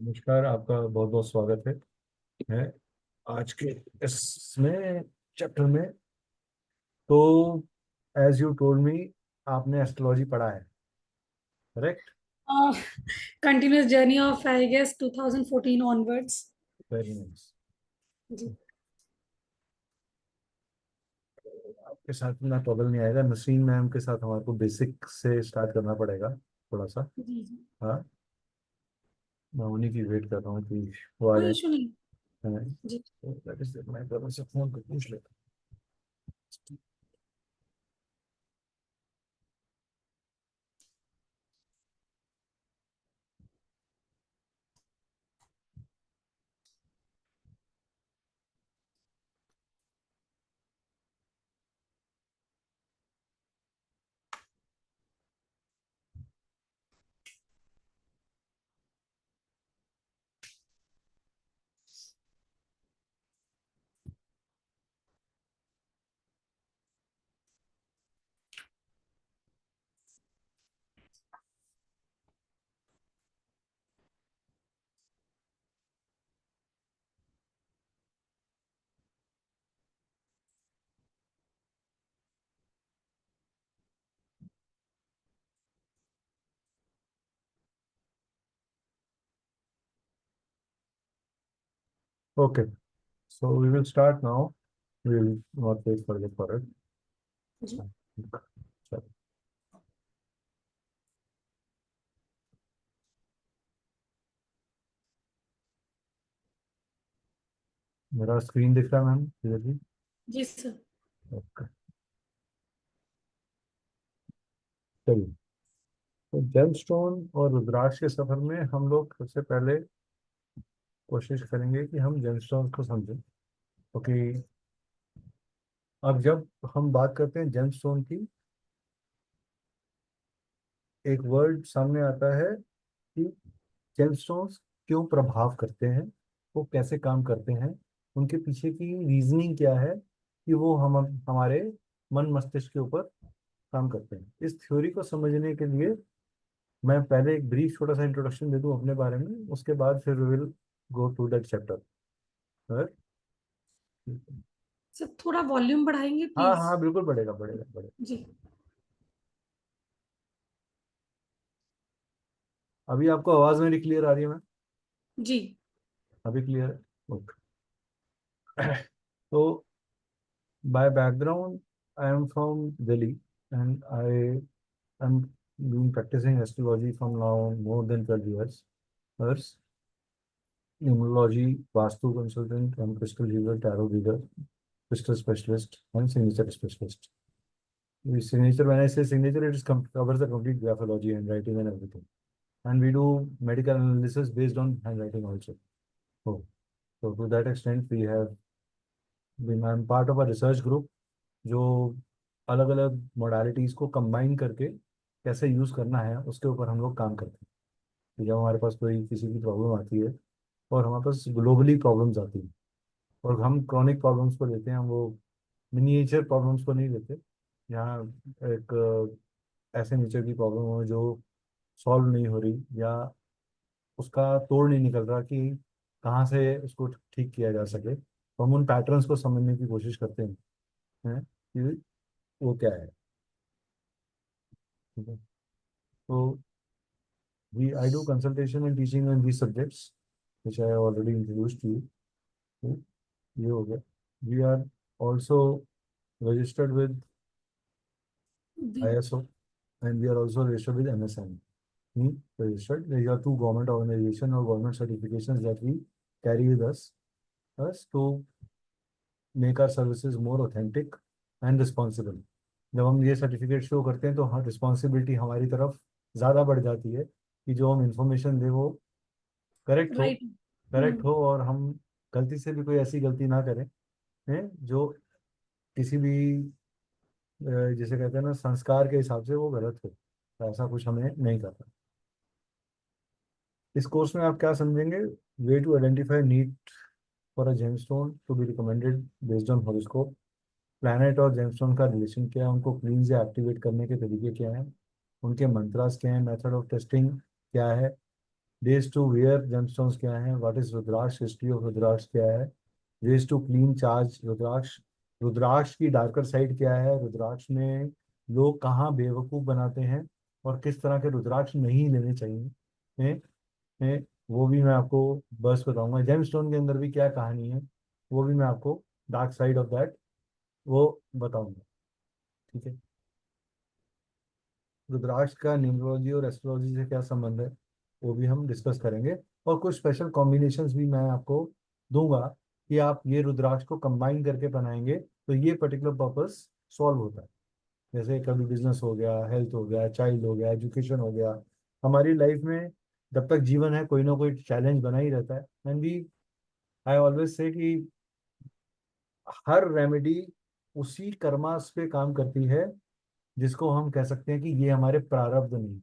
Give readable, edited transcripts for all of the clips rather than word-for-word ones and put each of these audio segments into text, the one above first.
नमस्कार। आपका बहुत बहुत स्वागत है आज के इसमें चैप्टर में। तो एज यू टोल्ड मी, आपने एस्ट्रोलॉजी पढ़ा है, correct? uh, Continuous journey of, I guess, 2014 onwards. Very nice. जी आपके साथ इतना ट्रबल नहीं आएगा। नसीम मैम के साथ हमारे को बेसिक से स्टार्ट करना पड़ेगा थोड़ा सा। जी जी। हाँ, मैं उन्हीं की वेट कर रहा हूँ कि वो आ कोई जाए। इशू नहीं। हैं? जी। तो that is it, मैं कब से फोन कर पूछ लेता हूँ। Okay, so we will start now. We will not wait for it. जी। मेरा स्क्रीन दिख रहा है मैम क्लियरली? जी सर। ओके, चलिए। तो जेमस्टोन और रुद्राक्ष के सफर में हम लोग सबसे पहले कोशिश करेंगे कि हम जेमस्टोन को समझें, क्योंकि अब जब हम बात करते हैं जेमस्टोन की, एक वर्ड सामने आता है कि जेमस्टोन्स क्यों प्रभाव करते हैं, वो कैसे काम करते हैं, उनके पीछे की रीजनिंग क्या है कि वो हम हमारे मन मस्तिष्क के ऊपर काम करते हैं। इस थ्योरी को समझने के लिए मैं पहले एक ब्रीफ छोटा सा इंट्रोडक्शन दे दूं अपने बारे में, उसके बाद फिर we will go to that chapter. Sir थोड़ा वॉल्यूम बढ़ाएंगे हाँ प्लीज। हाँ बिल्कुल, बढ़ेगा बढ़ेगा बढ़ेगा। जी। अभी आपको आवाज मेरी क्लियर आ रही है मैम? जी। अभी क्लियर है? ओके। तो by background I am from Delhi and I am been practicing astrology from now more than 12 years. First, numerology, Vastu consultant, and crystal reader, tarot reader, crystal specialist, and signature specialist. The signature, when I say signature, it is covers the complete graphology, handwriting, and everything. And we do medical analysis based on handwriting also. So, so to that extent, we have been I'm part of a research group जो अलग अलग modalities को combine करके कैसे use करना है उसके ऊपर हम लोग काम करते हैं। कि जब हमारे पास कोई किसी की प्रॉब्लम आती है, और हमारे पास ग्लोबली प्रॉब्लम्स आती हैं, और हम क्रॉनिक प्रॉब्लम्स को लेते हैं, हम वो मिनिएचर प्रॉब्लम्स को नहीं लेते। यहाँ एक ऐसे नेचर की प्रॉब्लम हो जो सॉल्व नहीं हो रही, या उसका तोड़ नहीं निकल रहा कि कहाँ से उसको ठीक किया जा सके, तो हम उन पैटर्न्स को समझने की कोशिश करते हैं कि वो क्या है। ठीक है। तो we I do consultation and teaching in these subjects which I already introduce to you. ये हो गया। We are also registered with जी। ISO, and we are also registered with MSN. Registered. There are two government organization or government certifications that we carry with us to make our services more authentic and responsible. जब हम ये certificate show करते हैं तो हाँ, responsibility हमारी तरफ ज़्यादा बढ़ जाती है कि जो हम इंफॉर्मेशन दे वो करेक्ट हो। राइट। करेक्ट हो, और हम गलती से भी कोई ऐसी गलती ना करें हैं जो किसी भी जिसे कहते हैं ना संस्कार के हिसाब से वो गलत हो, तो ऐसा कुछ हमें नहीं करना। इस कोर्स में आप क्या समझेंगे? Way to identify need for a gemstone to be recommended based on horoscope. Planet और जेमस्टोन का रिलेशन क्या है, उनको क्लीन से एक्टिवेट करने के तरीके क्या हैं, उनके मंत्रास क्या हैं, मेथड ऑफ टेस्टिंग क्या है, डेज टू वेयर जेमस्टोन्स क्या है, what is rudraksha, history of rudraksha क्या है, ways to clean charge rudraksha, rudraksha की डार्कर साइड क्या है, रुद्राक्ष में लोग कहाँ बेवकूफ़ बनाते हैं और किस तरह के रुद्राक्ष नहीं लेने चाहिए हैं, हैं, वो भी मैं आपको बस बताऊंगा। जेमस्टोन के अंदर भी क्या कहानी है वो भी मैं आपको डार्क साइड ऑफ दैट वो बताऊंगा। ठीक है, रुद्राक्ष का न्यूमरोलॉजी और एस्ट्रोलॉजी से क्या संबंध है वो भी हम डिस्कस करेंगे, और कुछ स्पेशल कॉम्बिनेशंस भी मैं आपको दूंगा कि आप ये रुद्राक्ष को कंबाइन करके बनाएंगे तो ये पर्टिकुलर पर्पस सॉल्व होता है। जैसे कभी बिजनेस हो गया, हेल्थ हो गया, चाइल्ड हो गया, एजुकेशन हो गया, हमारी लाइफ में जब तक जीवन है कोई ना कोई चैलेंज बना ही रहता है। And we I always say कि हर रेमेडी उसी कर्मास पे काम करती है जिसको हम कह सकते हैं कि ये हमारे प्रारब्ध नहीं,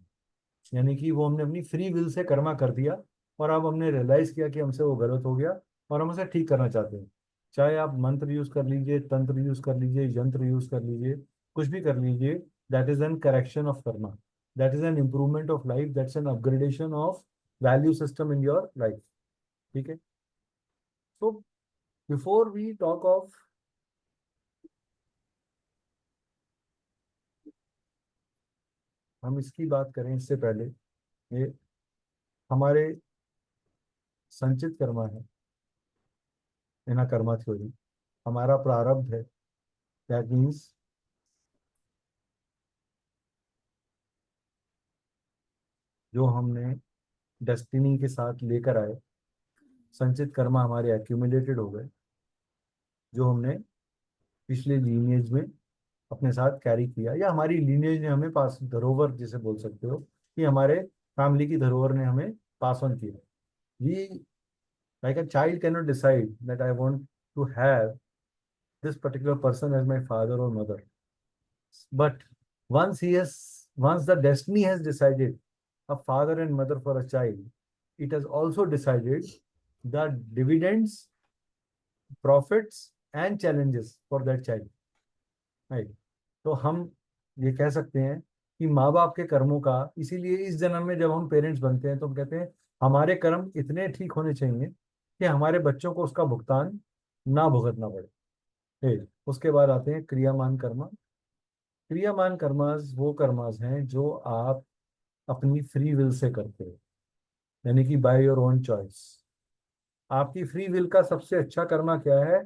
यानी कि वो हमने अपनी फ्री विल से कर्मा कर दिया और अब हमने रियलाइज किया कि हमसे वो गलत हो गया और हम उसे ठीक करना चाहते हैं। चाहे आप मंत्र यूज कर लीजिए, तंत्र यूज कर लीजिए, यंत्र यूज कर लीजिए, कुछ भी कर लीजिए, that is an correction of Karma, that is an improvement of life, that's an upgradation of value system in your life. ठीक है, तो बिफोर वी टॉक ऑफ, हम इसकी बात करें इससे पहले, ये हमारे संचित कर्मा है, इन कर्मा थ्योरी, हमारा प्रारब्ध है, दैट मीन्स जो हमने डेस्टिनी के साथ लेकर आए, संचित कर्मा हमारे एक्यूमुलेटेड हो गए, जो हमने पिछले लीनिएज में अपने साथ कैरी किया, या हमारी लीनिएज ने हमें पास, धरोहर जिसे बोल सकते हो कि हमारे फैमिली की धरोहर ने हमें पास ऑन किया। We like a child can not decide that I want to have this particular person as my father or mother, but once the destiny has decided a father and mother for a child, it has also decided the dividends, profits and challenges for that child, right? तो हम ये कह सकते हैं कि माँ बाप के कर्मों का, इसीलिए इस जन्म में जब हम पेरेंट्स बनते हैं तो हम कहते हैं हमारे कर्म इतने ठीक होने चाहिए कि हमारे बच्चों को उसका भुगतान ना भुगतना पड़े। उसके बाद आते हैं क्रियामान कर्मा। क्रियामान कर्मास वो कर्मास हैं जो आप अपनी फ्री विल से करते हो, यानी कि बाय योर ओन चॉइस। आपकी फ्री विल का सबसे अच्छा कर्मा क्या है,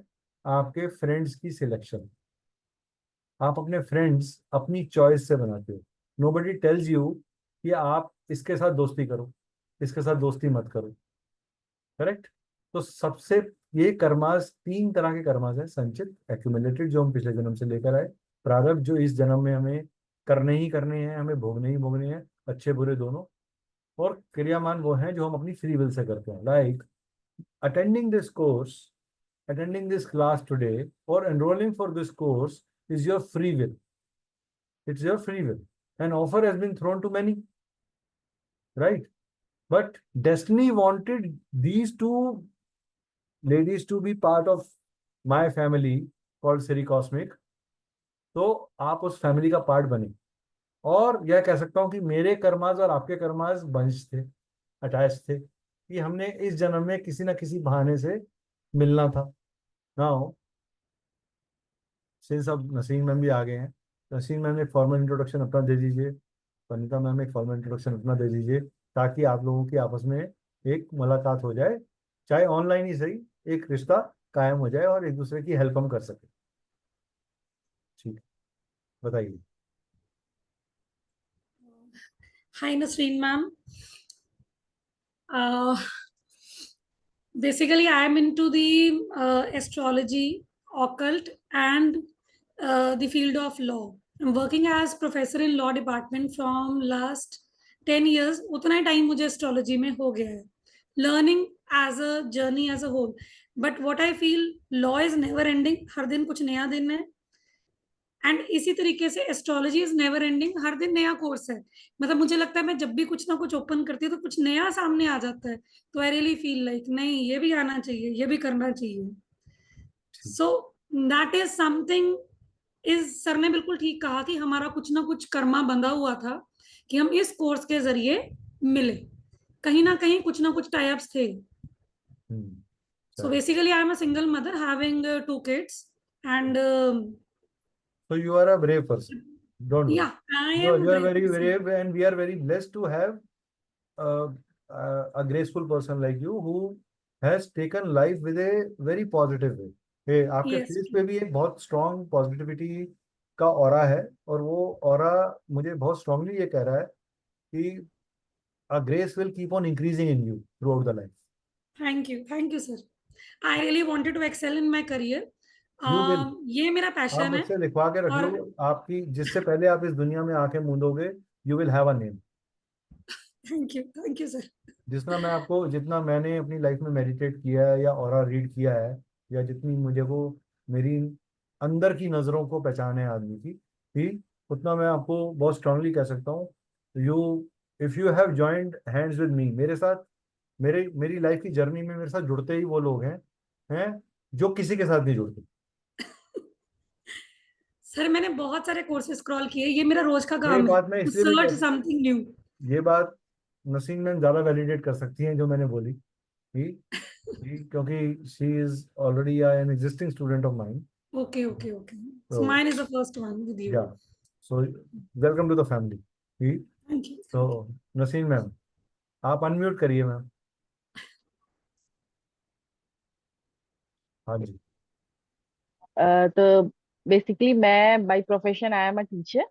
आपके फ्रेंड्स की सिलेक्शन। आप अपने फ्रेंड्स अपनी चॉइस से बनाते हो। नोबडी टेल्स यू कि आप इसके साथ दोस्ती करो, इसके साथ दोस्ती मत करो, करेक्ट? तो सबसे, ये कर्मास तीन तरह के कर्मास हैं, संचित, एक्यूमुलेटेड जो हम पिछले जन्म से लेकर आए, प्रारब्ध जो इस जन्म में हमें करने ही करने हैं, हमें भोगने ही भोगने हैं, अच्छे बुरे दोनों, और क्रियामान वो हैं जो हम अपनी फ्री विल से करते हैं, like attending this course, attending this class today or enrolling for this course is your free will. It's your free will. An offer has been thrown to many, right? But destiny wanted these two ladies to be part of my family called Siri Cosmic. तो आप उस family का part बने, और यह कह सकता हूँ कि मेरे कर्माज और आपके कर्माज बंश थे, अटैच थे, कि हमने इस जन्म में किसी ना किसी बहाने से मिलना था। नाउ सिंस अब नसीम मैम भी आ गए हैं, नसीम मैम एक फॉर्मल इंट्रोडक्शन अपना दे दीजिए, वनिता मैम एक फॉर्मल इंट्रोडक्शन अपना दे दीजिए, ताकि आप लोगों की आपस में एक मुलाकात हो जाए, चाहे ऑनलाइन ही सही, एक रिश्ता कायम हो जाए और एक दूसरे की हेल्प हम कर सके। ठीक, बताइए। Hi, Nasreen ma'am. Uh, Basically, I am into the astrology, occult, and the field of law. I'm working as professor in law department from last 10 years. उतना ही time मुझे astrology में हो गया है. Learning as a journey as a whole. But what I feel, law is never ending. हर दिन कुछ नया दिन है. एंड इसी तरीके से एस्ट्रोलॉजी इज नेवर एंडिंग, हर दिन नया कोर्स है। मतलब मुझे लगता है मैं जब भी कुछ ना कुछ ओपन करती हूँ तो कुछ नया सामने आ जाता है, तो आई रियली फील लाइक नहीं, ये भी आना चाहिए, ये भी करना चाहिए। सो दैट इज समथिंग, इस सर ने बिल्कुल ठीक कहा कि हमारा कुछ ना कुछ कर्मा बंधा हुआ था कि हम इस कोर्स के जरिए मिले। कहीं ना कहीं कुछ ना कुछ टाइप्स थे. So चलो. basically, I am a single mother having 2 kids, and So you are a brave person. Don't worry. yeah, I am You are brave very person. brave, and we are very blessed to have uh, a graceful person like you who has taken life with a very positive way. Hey, आपके Yes, face पे भी एक बहुत strong positivity का aura है, और वो aura मुझे बहुत स्ट्रांगली ये कह रहा है कि a grace will keep on increasing in you throughout the life. thank you, sir. I really wanted to excel in my career. You will. ये मेरा आप पैशन है. मुझसे लिखवा के रख लो, और आपकी जिससे पहले आप इस दुनिया में आके मूंदोगे, you will have a name. Thank you sir. जितना मैंने अपनी लाइफ में मेडिटेट किया है या ऑरा रीड किया है, या जितनी मुझे को मेरी अंदर की नजरों को पहचान है आदमी की, ठीक उतना मैं आपको बहुत स्ट्रांगली कह सकता हूँ. You if you have joined hands with me, मेरे साथ, मेरी लाइफ की जर्नी में मेरे साथ जुड़ते ही वो लोग हैं जो किसी के साथ नहीं जुड़ते. सर मैंने बहुत सारे कोर्सेज स्क्रॉल किए, ये मेरा रोज का ये काम है बात मैं टू इसलिए भी सर्च कह समथिंग न्यू. ये बात नसीम मैम ज्यादा वैलिडेट कर सकती हैं जो मैंने बोली, ठीक, क्योंकि she is already an existing student of mine. Okay. So तो mine is the first one with you. Yeah, so welcome to the family. ठीक. Thank you. तो नसीम मैम, आप अनम्यूट करिए मैम. हाँ जी. तो बेसिकली मैं by profession I am a teacher.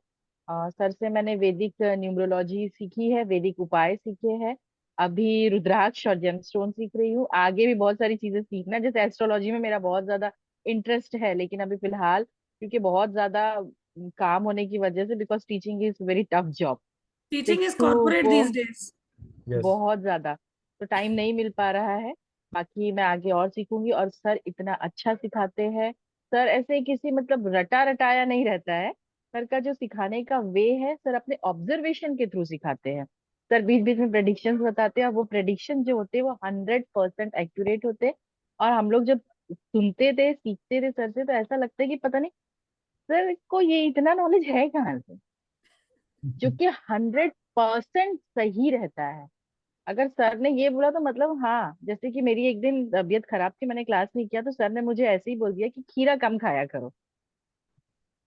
Sir से मैंने वैदिक न्यूमरोलॉजी सीखी है, वैदिक उपाय सीखे हैं. अभी रुद्राक्ष और जेमस्टोन सीख रही हूँ. आगे भी बहुत सारी चीजें सीखना है, जैसे एस्ट्रोलॉजी में मेरा बहुत ज्यादा इंटरेस्ट है, लेकिन अभी फिलहाल क्योंकि बहुत ज्यादा काम होने की वजह से, because teaching is very tough job. Teaching shifts is to corporate को दीज डेज. यस. बहुत ज्यादा तो टाइम नहीं मिल पा रहा है. बाकी मैं आगे और सीखूंगी. और सर इतना अच्छा सिखाते हैं. सर ऐसे किसी मतलब रटा रटाया नहीं रहता है. सर का जो सिखाने का वे है, सर अपने ऑब्जर्वेशन के थ्रू सिखाते हैं. सर बीच बीच में प्रेडिक्शंस बताते हैं, और वो प्रेडिक्शन जो होते हैं वो 100% एक्यूरेट होते हैं. और हम लोग जब सुनते थे सीखते थे सर से, तो ऐसा लगता है कि पता नहीं सर को ये इतना नॉलेज है कहाँ से, जो कि 100% सही रहता है. अगर सर ने ये बोला तो मतलब हाँ. जैसे कि मेरी एक दिन तबीयत खराब थी, मैंने क्लास नहीं किया, तो सर ने मुझे ऐसे ही बोल दिया कि खीरा कम खाया करो,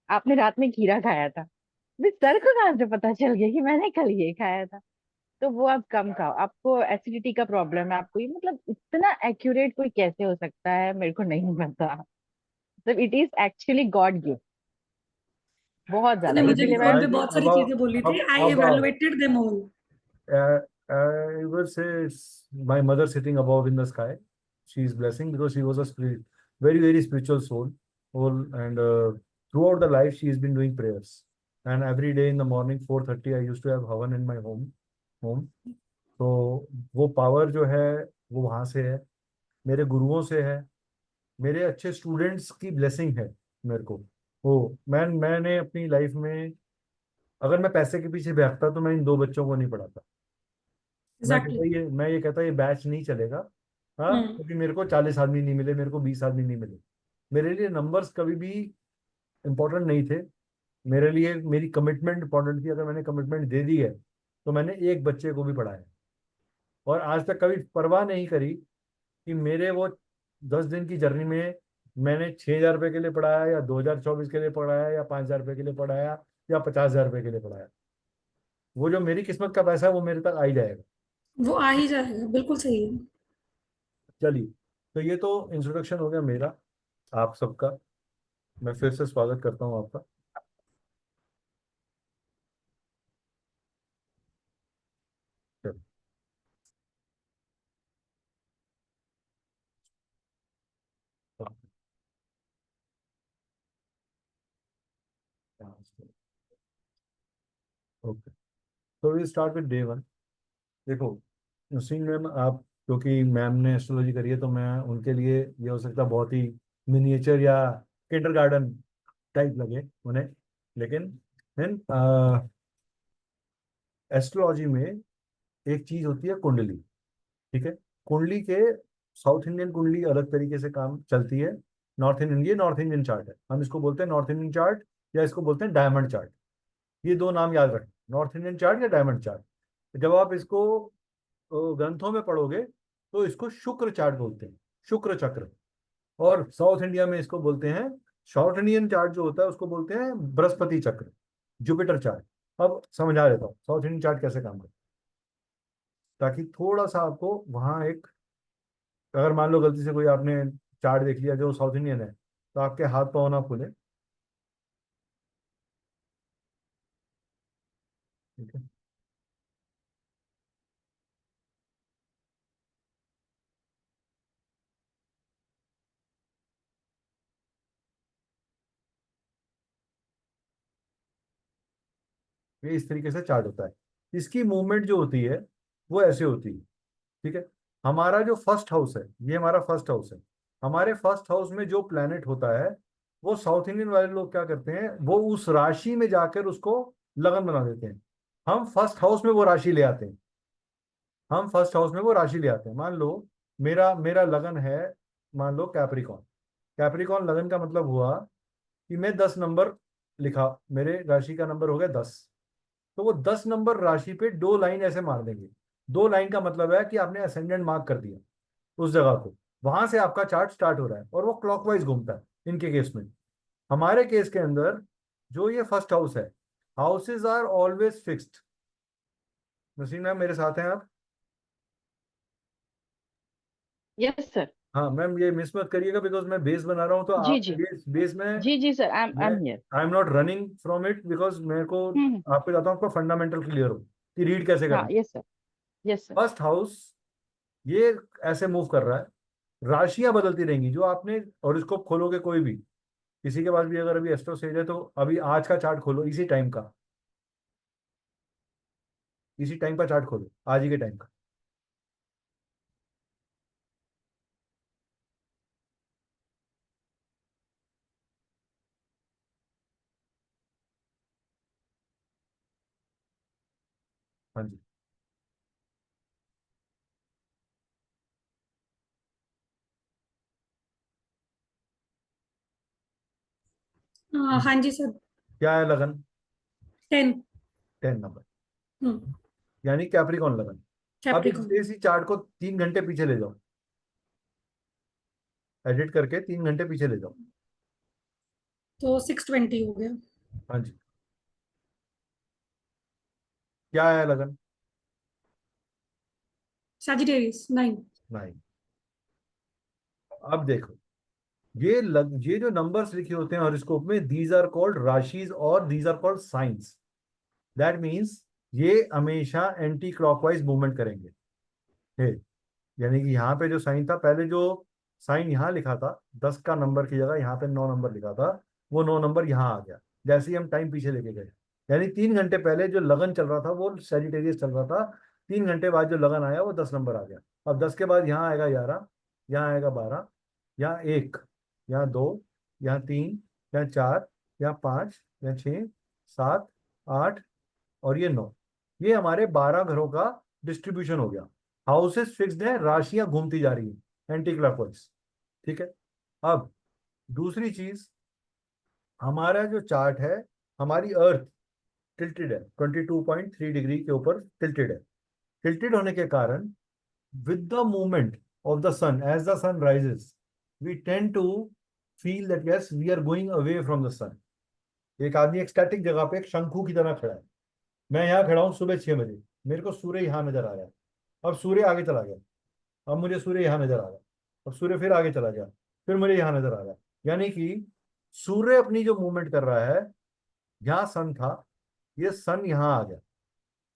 आपने रात में खीरा खाया था. भी सर को कहाँ से पता चल गया कि मैंने कल ये खाया था. तो वो आप कम खाओ, आपको एसिडिटी का प्रॉब्लम है, आपको ये मतलब इतना एक्यूरेट कोई कैसे हो सकता है मेरे को नहीं पता. मतलब it is actually God gift. बहुत ज्यादा उसने मुझे भी इसीलिए मैं कॉल आई पे थिंक बहुत सारी चीजें बोली थी. आई अब evaluated them all. I would say it's my mother sitting above in the sky. She is blessing because she was a very, very spiritual soul. And throughout the life, she has been doing prayers. And every day in the morning, 4:30, I used to have Havan in my home. तो वो power जो है वो वहाँ से है, मेरे गुरुओं से है, मेरे अच्छे स्टूडेंट्स की ब्लेसिंग है मेरे को. वो मैंने अपनी लाइफ में, अगर मैं पैसे के पीछे भागता तो मैं इन दो बच्चों को नहीं पढ़ाता. एग्जैक्टली. मैं ये कहता ये बैच नहीं चलेगा. हाँ, क्योंकि मेरे को 40 आदमी नहीं मिले, मेरे को 20 आदमी नहीं मिले. मेरे लिए नंबर्स कभी भी इम्पोर्टेंट नहीं थे. मेरे लिए मेरी कमिटमेंट इंपॉर्टेंट थी. अगर मैंने कमिटमेंट दे दी है तो मैंने एक बच्चे को भी पढ़ाया, और आज तक कभी परवाह नहीं करी कि मेरे वो 10 दिन की जर्नी में मैंने 6,000 रुपये के लिए पढ़ाया, या 2024 के लिए पढ़ाया, या 5,000 रुपये के लिए पढ़ाया, या 50,000 रुपये के लिए पढ़ाया. वो जो मेरी किस्मत का पैसा है वो मेरे तक आ ही जाएगा. वो आ ही जाएगा, बिल्कुल सही है. चलिए, तो ये तो इंट्रोडक्शन हो गया मेरा आप सबका. मैं फिर से स्वागत करता हूँ आपका. चलिए. ओके, तो we start with day one. देखो नसीम मैम, आप क्योंकि मैम ने एस्ट्रोलॉजी करी है तो मैं उनके लिए ये हो सकता है बहुत ही मिनिएचर या किंडरगार्टन टाइप लगे उन्हें, लेकिन एस्ट्रोलॉजी में एक चीज होती है कुंडली. ठीक है. कुंडली के साउथ इंडियन कुंडली अलग तरीके से काम चलती है. नॉर्थ इंडियन चार्ट है, हम इसको बोलते हैं नॉर्थ इंडियन चार्ट, या इसको बोलते हैं डायमंड चार्ट. ये दो नाम याद रखें, नॉर्थ इंडियन चार्ट या डायमंड चार्ट. जब आप इसको ग्रंथों में पढ़ोगे तो इसको शुक्र चार्ट बोलते हैं, शुक्र चक्र। और साउथ इंडिया में इसको बोलते हैं, साउथ इंडियन चार्ट जो होता है उसको बोलते हैं बृहस्पति चक्र, जुपिटर चार्ट। अब समझा देता हूँ साउथ इंडियन चार्ट कैसे काम करता है, ताकि थोड़ा सा आपको वहाँ एक, अगर मान लो गलती से कोई आपने चार्ट देख लिया जो साउथ इंडियन है, तो आपके हाथ पाँव ना खुले। ठीक है। ये इस तरीके से चार्ट होता है। इसकी मूवमेंट जो होती है वो ऐसे होती है। ठीक है। हमारा जो फर्स्ट हाउस है, ये हमारा फर्स्ट हाउस है। हमारे फर्स्ट हाउस में जो प्लेनेट होता है, वो साउथ इंडियन वाले लोग क्या करते हैं, वो उस राशि में जाकर उसको लगन बना देते हैं। हम फर्स्ट हाउस में वो राशि ले आते हैं, हम फर्स्ट हाउस में वो राशि ले आते हैं। मान लो मेरा मेरा लगन है, मान लो कैप्रिकॉन। कैप्रिकॉन लगन का मतलब हुआ कि मैं 10 नंबर लिखा, मेरे राशि का नंबर हो गया 10। तो वो 10 नंबर राशि पे 2 लाइन ऐसे मार देंगे। 2 लाइन का मतलब है कि आपने असेंडेंट मार्क कर दिया उस जगह को, वहां से आपका चार्ट स्टार्ट हो रहा है और वो क्लॉकवाइज घूमता है इनके केस में। हमारे केस के अंदर जो ये फर्स्ट हाउस है, houses are always fixed. Naseem ma'am मेरे साथ हैं आप? Yes sir. हाँ मैम, ये मिस मत करिएगा, बिकॉज मैं बेस बना रहा हूँ तो जी आप जी। बेस बेस में जी जी सर, आई मैं am here. I am not running from it, because मेरे को हम्म। आपको चाहता हूँ आपका फंडामेंटल क्लियर हो कि रीड कैसे हाँ करना। Yes sir. Yes sir. First house ये ऐसे मूव कर रहा है, राशियां बदलती रहेंगी जो आपने, और इसको खोलोगे कोई भी, किसी के पास भी अगर अभी एस्ट्रो सेज है तो अभी आज का चार्ट खोलो, इसी टाइम का, इसी टाइम का चार्ट खोलो, आज ही के टाइम का। हाँ जी। हाँ जी सर। क्या है लगन? 10। 10 नंबर, हम्म। यानी कैप्रिकॉन लगन। अब कैप्रिकॉन। इसी चार्ट को 3 घंटे पीछे ले जाओ, एडिट करके 3 घंटे पीछे ले जाओ। तो 6:20 हो गया। हाँ जी। क्या है लगन? सैजिटेरियस 9। नहीं। अब देखो, ये जो नंबर्स लिखे होते हैं हॉरोस्कोप में, दीज आर कॉल्ड राशिज और these are called signs. That means ये हमेशा एंटी क्लॉकवाइज मूवमेंट करेंगे। हे, यानी कि यहाँ पे जो साइन था, पहले जो साइन यहाँ लिखा था 10 का नंबर की जगह यहाँ पे 9 नंबर लिखा था, वो 9 नंबर यहाँ आ गया जैसे ही हम टाइम पीछे लेके गए। यानी 3 घंटे पहले जो लगन चल रहा था वो सेजिटेरियस चल रहा था, 3 घंटे बाद जो लगन आया वो 10 नंबर आ गया। अब 10 के बाद यहाँ आएगा 11, यहाँ आएगा 12, यहाँ 1, यहाँ 2, यहाँ 3, यहाँ 4, यहाँ 5, यहाँ 6, 7, 8 और ये 9। ये हमारे 12 घरों का डिस्ट्रीब्यूशन हो गया। हाउसेस फिक्स्ड है, राशियां घूमती जा रही हैं एंटी क्लॉकवाइज। ठीक है। अब दूसरी चीज, हमारा जो चार्ट है, हमारी अर्थ टिल्टेड है, 22.3 डिग्री के ऊपर टिल्टेड है। टिल्टेड होने के कारण with the movement of the sun, as the sun rises, we tend to feel that yes, we are going away from the sun. एक आदमी एक स्टैटिक जगह पे एक शंकु की तरह खड़ा है। मैं यहाँ खड़ा हूँ सुबह 6 बजे, मेरे को सूर्य यहाँ नजर आ रहा है। अब सूर्य आगे चला गया, अब मुझे सूर्य यहाँ नजर आ रहा है। अब सूर्य फिर आगे चला गया, फिर मुझे यहाँ नजर आ रहा है। यानी कि सूर्य अपनी जो मूवमेंट कर रहा है, यहाँ सन था, ये सन यहाँ आ गया,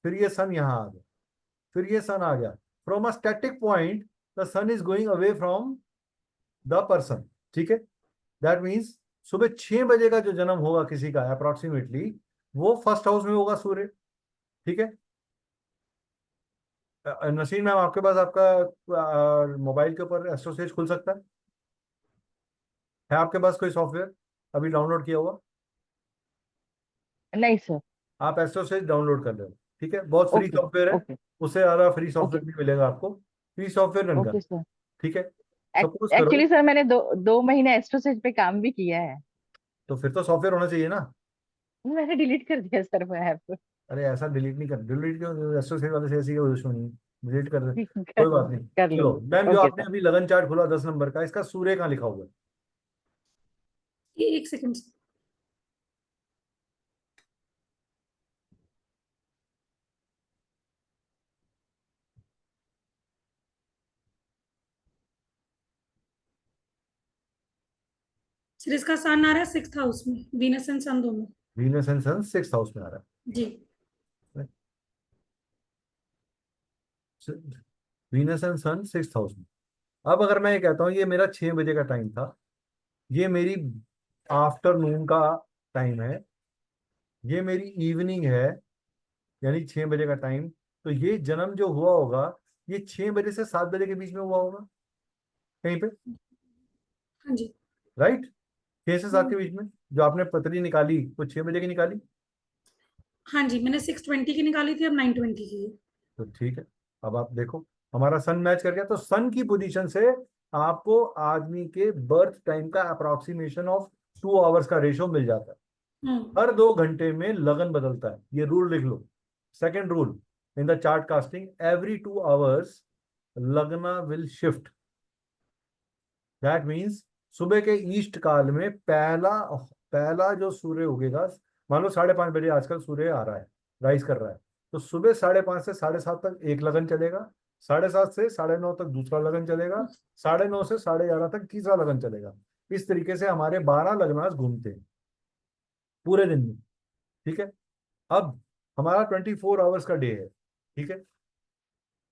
फिर ये सन यहाँ आ गया, फिर ये सन आ गया। From a static point the sun is going away from the person. ठीक है। दैट मीन्स सुबह 6 बजे का जो जन्म होगा किसी का अप्रोक्सीमेटली, वो फर्स्ट हाउस में होगा सूर्य। ठीक है। नसीम मैम, आपके पास आपका मोबाइल के ऊपर एस्ट्रोसेज खुल सकता है आपके पास कोई सॉफ्टवेयर अभी डाउनलोड किया हुआ? नहीं सर। आप एस्ट्रोसेज डाउनलोड कर लो। ठीक है, बहुत फ्री ओके सॉफ्टवेयर है, ओके। उससे ज़्यादा फ्री ओके सॉफ्टवेयर नहीं मिलेगा आपको। फ्री सॉफ्टवेयर रन कर। Okay sir. ठीक है। सपोज करो, एक्चुअली सर मैंने दो महीने एस्ट्रोसेज पे काम भी किया है। तो फिर तो सॉफ्टवेयर होना चाहिए ना। मैंने डिलीट कर दिया सर वो ऐप। अरे ऐसा डिलीट नहीं कर, डिलीट क्यों, एसोसिएट वाले से ऐसी कोई दुश्मनी नहीं। डिलीट कर दे, कोई बात नहीं। कर चलो लूंगी। मैम, जो ओके आपने सर। अभी लगन चार्ट खोला 10 नंबर का, इसका सूर्य कहाँ लिखा हुआ है? ये 1 सेकंड। सर इसका सन आ रहा है 6th हाउस में, वीनस एंड सन दोनों। Venus and sun 6th house में आ रहा जी। है। Venus and sun 6th house में। अब अगर मैं ये कहता हूँ ये मेरा 6 बजे का टाइम था, ये मेरी आफ्टरनून का टाइम है, ये मेरी इवनिंग है, यानी 6 बजे का टाइम, तो ये जन्म जो हुआ होगा ये 6 बजे से 7 बजे के बीच में हुआ होगा कहीं पे, हाँ जी। राइट? 6 से 7 के बीच में जो आपने पतरी निकाली वो 6 बजे की निकाली, हाँ जी, मैंने 6:20 की निकाली थी, अब 9:20 की है। तो ठीक है। अब आप देखो हमारा सन मैच कर गया, तो सन की पोजीशन से आपको आदमी के बर्थ टाइम का अप्रोक्सीमेशन ऑफ 2 आवर्स का रेशियो मिल जाता है। हम्म। हर 2 घंटे में लगन बदलता है, ये रूल लिख लो। Second rule in the chart casting, every 2 hours lagna will shift. That means सुबह के ईस्ट काल में पहला पहला जो सूर्य उगेगा, मान लो 5:30 बजे आजकल सूर्य आ रहा है, राइज कर रहा है, तो सुबह 5:30 से 7:30 तक एक लगन चलेगा, 7:30 से 9:30 तक दूसरा लगन चलेगा, 9:30 से 11:30 तक तीसरा लगन चलेगा। इस तरीके से हमारे 12 लगनाज घूमते हैं पूरे दिन में। ठीक है। अब हमारा 24 आवर्स का डे है। ठीक है।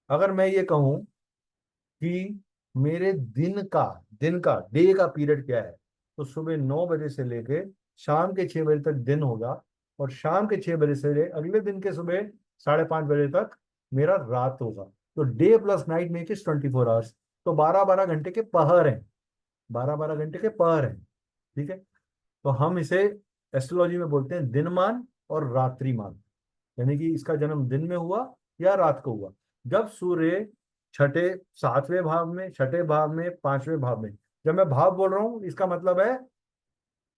अगर मैं ये कहूं कि मेरे दिन का डे का पीरियड क्या है, तो सुबह 9 बजे से लेके शाम के 6 बजे तक दिन होगा, और शाम के 6 बजे से अगले दिन के सुबह 5:30 बजे तक मेरा रात होगा। तो debt plus night make is 24 hours. तो 12-12 घंटे के पहर हैं, 12-12 घंटे के पहर हैं। ठीक है। तो हम इसे एस्ट्रोलॉजी में बोलते हैं दिनमान और रात्रिमान, यानी कि इसका जन्म दिन में हुआ या रात को हुआ। जब सूर्य छठे 7वें भाव में, छठे भाव में, 5वें भाव में, जब मैं भाव बोल रहा हूं इसका मतलब है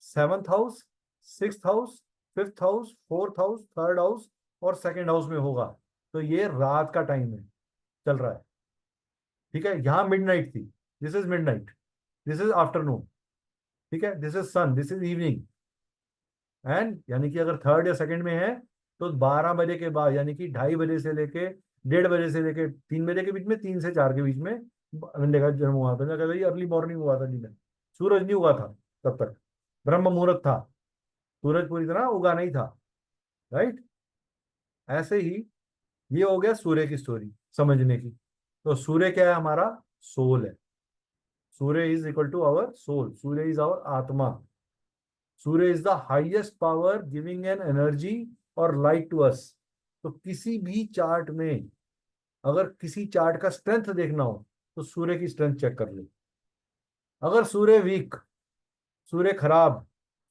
7th house, 6th house, 5th house, 4th house, 3rd house और 2nd हाउस में होगा, तो ये रात का टाइम है, चल रहा है। ठीक है। यहाँ मिडनाइट थी, this is midnight, this is afternoon. ठीक है। This is sun, this is evening. And यानी कि अगर 3rd या 2nd में है तो 12 बजे के बाद, यानी कि 2:30 बजे से लेके 1:30 बजे से लेके 3 बजे के बीच में, 3 से 4 के बीच में अंडे का जन्म हुआ था। कहते अर्ली मॉर्निंग हुआ था जी में, सूरज नहीं उगा था तब तक, ब्रह्म मुहूर्त था, सूरज पूरी तरह उगा नहीं था। राइट। ऐसे ही ये हो गया सूर्य की स्टोरी समझने की। तो सूर्य क्या है? हमारा सोल है। Surya is equal to our soul, Surya is our atma. Surya is the highest power giving an energy और लाइट टू अस। तो किसी भी चार्ट में अगर किसी चार्ट का स्ट्रेंथ देखना हो तो सूर्य की स्ट्रेंथ चेक कर लो। अगर सूर्य वीक, सूर्य खराब,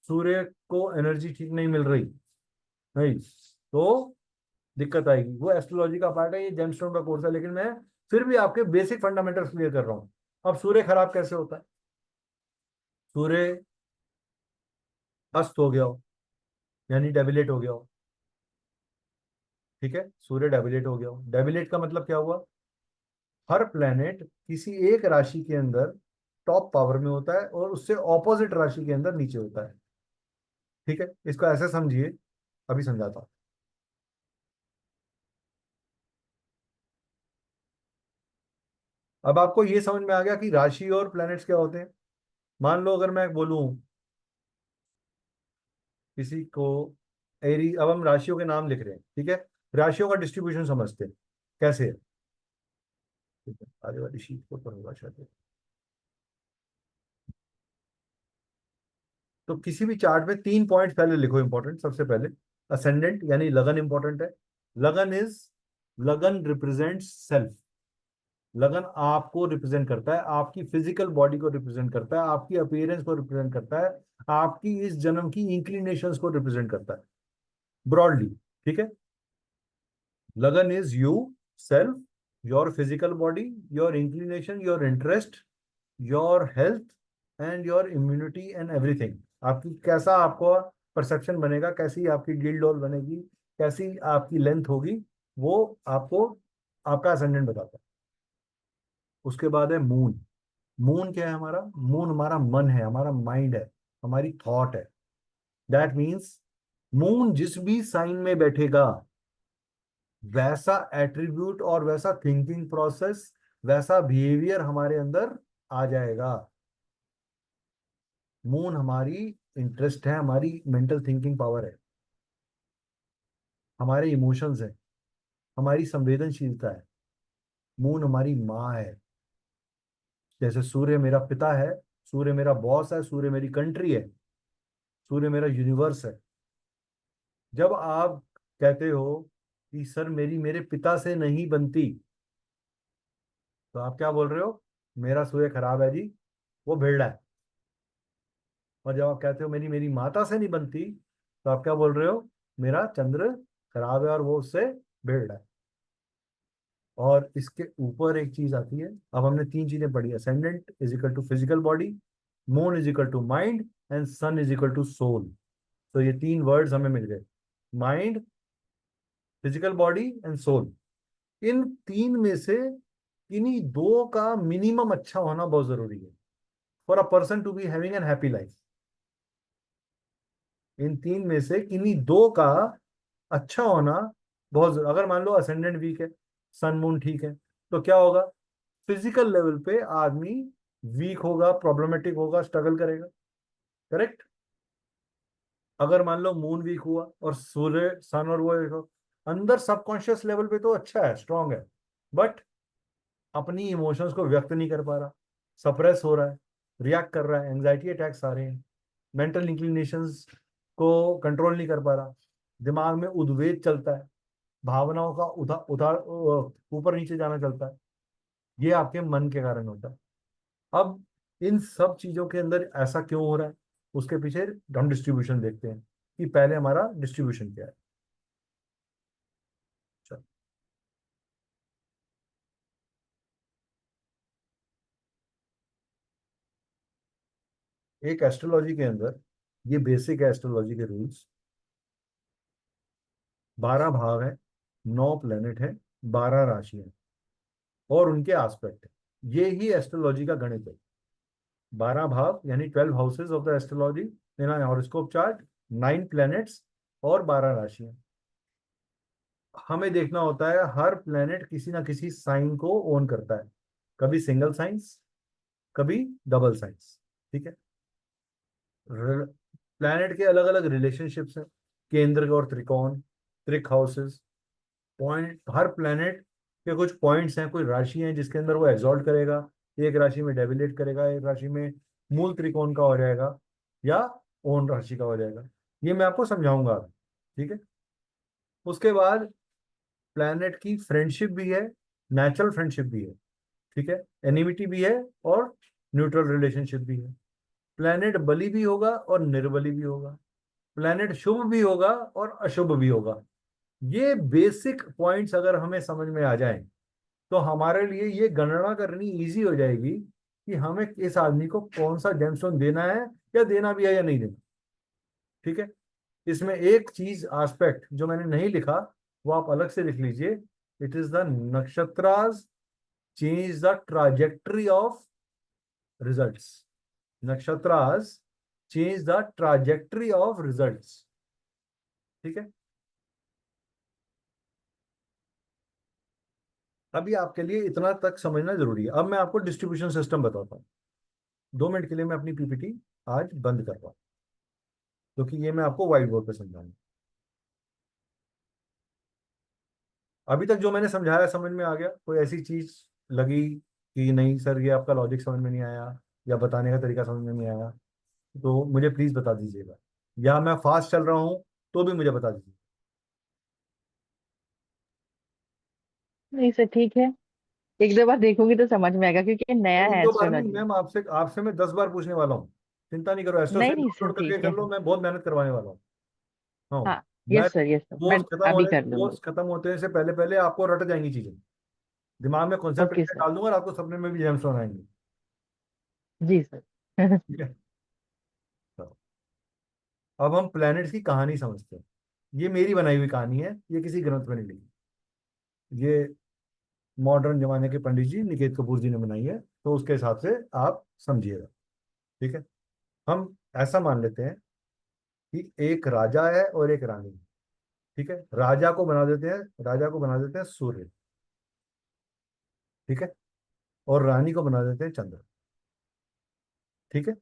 सूर्य को एनर्जी ठीक नहीं मिल रही, नहीं, तो दिक्कत आएगी। वो एस्ट्रोलॉजी का पार्ट है, ये जेमस्टोन का कोर्स है, लेकिन मैं फिर भी आपके बेसिक फंडामेंटल्स क्लियर कर रहा हूं। अब सूर्य खराब कैसे होता है? सूर्य अस्त हो गया हो, यानी डेबिलेट हो गया हो। ठीक है। सूर्य डेबिलेट हो गया हो, डेबिलेट का मतलब क्या हुआ? हर प्लेनेट किसी एक राशि के अंदर टॉप पावर में होता है और उससे ऑपोजिट राशि के अंदर नीचे होता है। ठीक है। इसको ऐसे समझिए, अभी समझाता हूं। अब आपको ये समझ में आ गया कि राशि और प्लैनेट्स क्या होते हैं। मान लो अगर मैं बोलूं किसी को एरी, अब हम राशियों के नाम लिख रहे हैं। ठीक है। राशियों का डिस्ट्रीब्यूशन समझते हैं कैसे है। ठीक है, आगे वाली शीट को पढ़ूंगा शायद। तो किसी भी चार्ट में 3 पॉइंट पहले लिखो इंपॉर्टेंट। सबसे पहले असेंडेंट यानी लगन इंपॉर्टेंट है। लगन रिप्रेजेंट सेल्फ। लगन आपको रिप्रेजेंट करता है, आपकी फिजिकल बॉडी को रिप्रेजेंट करता है, आपकी अपीयरेंस को रिप्रेजेंट करता है, आपकी इस जन्म की इंक्लिनेशंस को रिप्रेजेंट करता है ब्रॉडली। ठीक है। लगन is you self, your physical body, your inclination, your interest, your health and your immunity and everything. आपकी कैसा आपको परसेप्शन बनेगा, कैसी आपकी दिल डोल बनेगी, कैसी आपकी लेंथ होगी, वो आपको आपका असेंडेंट बताता है। उसके बाद है मून। मून क्या है हमारा? मून हमारा मन है, हमारा माइंड है, हमारी थॉट है। दैट मीन्स मून जिस भी साइन में बैठेगा वैसा एट्रीब्यूट और वैसा थिंकिंग प्रोसेस, वैसा बिहेवियर हमारे अंदर आ जाएगा। मून हमारी इंटरेस्ट है, हमारी मेंटल थिंकिंग पावर है, हमारे इमोशंस है, हमारी संवेदनशीलता है। मून हमारी माँ है। जैसे सूर्य मेरा पिता है, सूर्य मेरा बॉस है, सूर्य मेरी कंट्री है, सूर्य मेरा यूनिवर्स है। जब आप कहते हो कि सर मेरी मेरे पिता से नहीं बनती, तो आप क्या बोल रहे हो? मेरा सूर्य खराब है जी, वो भेड़ है। और जब आप कहते हो मेरी मेरी माता से नहीं बनती, तो आप क्या बोल रहे हो? मेरा चंद्र खराब है और वो उससे भेड़ है। और इसके ऊपर एक चीज आती है। अब हमने तीन चीजें पढ़ी, ascendant is equal to physical body, moon is equal to mind and sun is equal to soul. तो ये तीन वर्ड्स हमें मिल गए, mind, physical body and soul. इन तीन में से किन्हीं दो का मिनिमम अच्छा होना बहुत जरूरी है for a person to be having an happy life. इन तीन में से किन्हीं दो का अच्छा होना बहुत जरूरी। अगर मान लो असेंडेंट वीक है, सन मून ठीक है, तो क्या होगा? फिजिकल लेवल पे आदमी वीक होगा, प्रॉब्लमेटिक होगा, स्ट्रगल करेगा। करेक्ट। अगर मान लो मून वीक हुआ और सूर्य सन और वो एक हो, अंदर सबकॉन्शियस लेवल पे तो अच्छा है, स्ट्रांग है, बट अपनी इमोशंस को व्यक्त नहीं कर पा रहा, सप्रेस हो रहा है, रिएक्ट कर रहा है, एंजाइटी अटैक्स आ रहे हैं, मेंटल इंक्लिनेशंस को कंट्रोल नहीं कर पा रहा, दिमाग में उद्वेग चलता है, भावनाओं का उधर उधर ऊपर नीचे जाना चलता है। ये आपके मन के कारण होता है। अब इन सब चीजों के अंदर ऐसा क्यों हो रहा है, उसके पीछे हम डिस्ट्रीब्यूशन देखते हैं कि पहले हमारा डिस्ट्रीब्यूशन क्या है। चलो, एक एस्ट्रोलॉजी के अंदर, ये बेसिक है एस्ट्रोलॉजी के रूल्स। 12 भाव है, 9 प्लेनेट है, 12 राशि है और उनके एस्पेक्ट है। ये ही एस्ट्रोलॉजी का गणित है। 12 भाव यानी 12 houses of the astrology in horoscope chart, 9 planets और 12 राशियां। हमें देखना होता है हर प्लेनेट किसी ना किसी साइन को ओन करता है, कभी सिंगल साइंस, कभी डबल साइंस। ठीक है। प्लैनेट के अलग अलग रिलेशनशिप्स हैं, केंद्र और त्रिकोण, त्रिक हाउसेस, पॉइंट। हर प्लैनेट के कुछ पॉइंट्स हैं, कोई राशि हैं जिसके अंदर वो एग्जॉल्ट करेगा, एक राशि में डेबिलेट करेगा, एक राशि में मूल त्रिकोण का हो जाएगा या ओन राशि का हो जाएगा। ये मैं आपको समझाऊंगा। ठीक है। उसके बाद प्लैनेट की फ्रेंडशिप भी है, नेचुरल फ्रेंडशिप भी है। ठीक है। एनिमिटी भी है और न्यूट्रल रिलेशनशिप भी है। प्लैनेट बली भी होगा और निर्बली भी होगा, प्लैनेट शुभ भी होगा और अशुभ भी होगा। ये बेसिक पॉइंट्स अगर हमें समझ में आ जाएं तो हमारे लिए ये गणना करनी इजी हो जाएगी कि हमें इस आदमी को कौन सा जेमस्टोन देना है, या देना भी है या नहीं देना। ठीक है। इसमें एक चीज एस्पेक्ट जो मैंने नहीं लिखा, वो आप अलग से लिख लीजिए। It is the nakshatras change the trajectory of results. Nakshatras change the trajectory of results. ठीक है। अभी आपके लिए इतना तक समझना जरूरी है। अब मैं आपको डिस्ट्रीब्यूशन सिस्टम बताता हूँ। 2 मिनट के लिए मैं अपनी पीपीटी आज बंद कर रहा हूँ, क्योंकि ये मैं आपको व्हाइट बोर्ड पे समझाऊंगा। अभी तक जो मैंने समझाया समझ में आ गया? कोई ऐसी चीज लगी कि नहीं सर ये आपका लॉजिक समझ में नहीं आया या बताने का तरीका समझ में नहीं आया, तो मुझे प्लीज बता दीजिएगा। या मैं फास्ट चल रहा हूँ तो भी मुझे बता दीजिए। नहीं सर, ठीक है। एक दो बार देखूंगी तो समझ में आएगा, क्योंकि नया एक है दो बार नहीं एस्ट्रोलॉजी। मैम, आपसे आपसे मैं 10 बार पूछने वाला हूँ। चिंता नहीं करो, एस्ट्रो से नहीं नहीं सर, डाउनलोड करके ठीक कर है। लो, मैं बहुत मेहनत करवाने वाला हूँ। हाँ। हाँ। मैं यस सर, मैं अभी कर लूंगी। कोर्स खत्म होते से पहले पहले आपको रट जाएंगी चीजें, दिमाग में कॉन्सेप्ट ओके सर। डाल दूंगा और आपको सपने में भी जेम्स आएंगे। जी सर। ठीक है। तो अब हम प्लैनेट्स की कहानी समझते हैं। ये मेरी बनाई हुई कहानी है, ये किसी ग्रंथ में नहीं लिखी। ये मॉडर्न जमाने के पंडित जी निकेत कपूर जी ने बनाई है, तो उसके हिसाब से आप समझिएगा। ठीक है, हम ऐसा मान लेते हैं कि एक राजा है और एक रानी है। ठीक है, राजा को बना देते हैं सूर्य। ठीक है, और रानी को बना देते हैं चंद्र। ठीक है,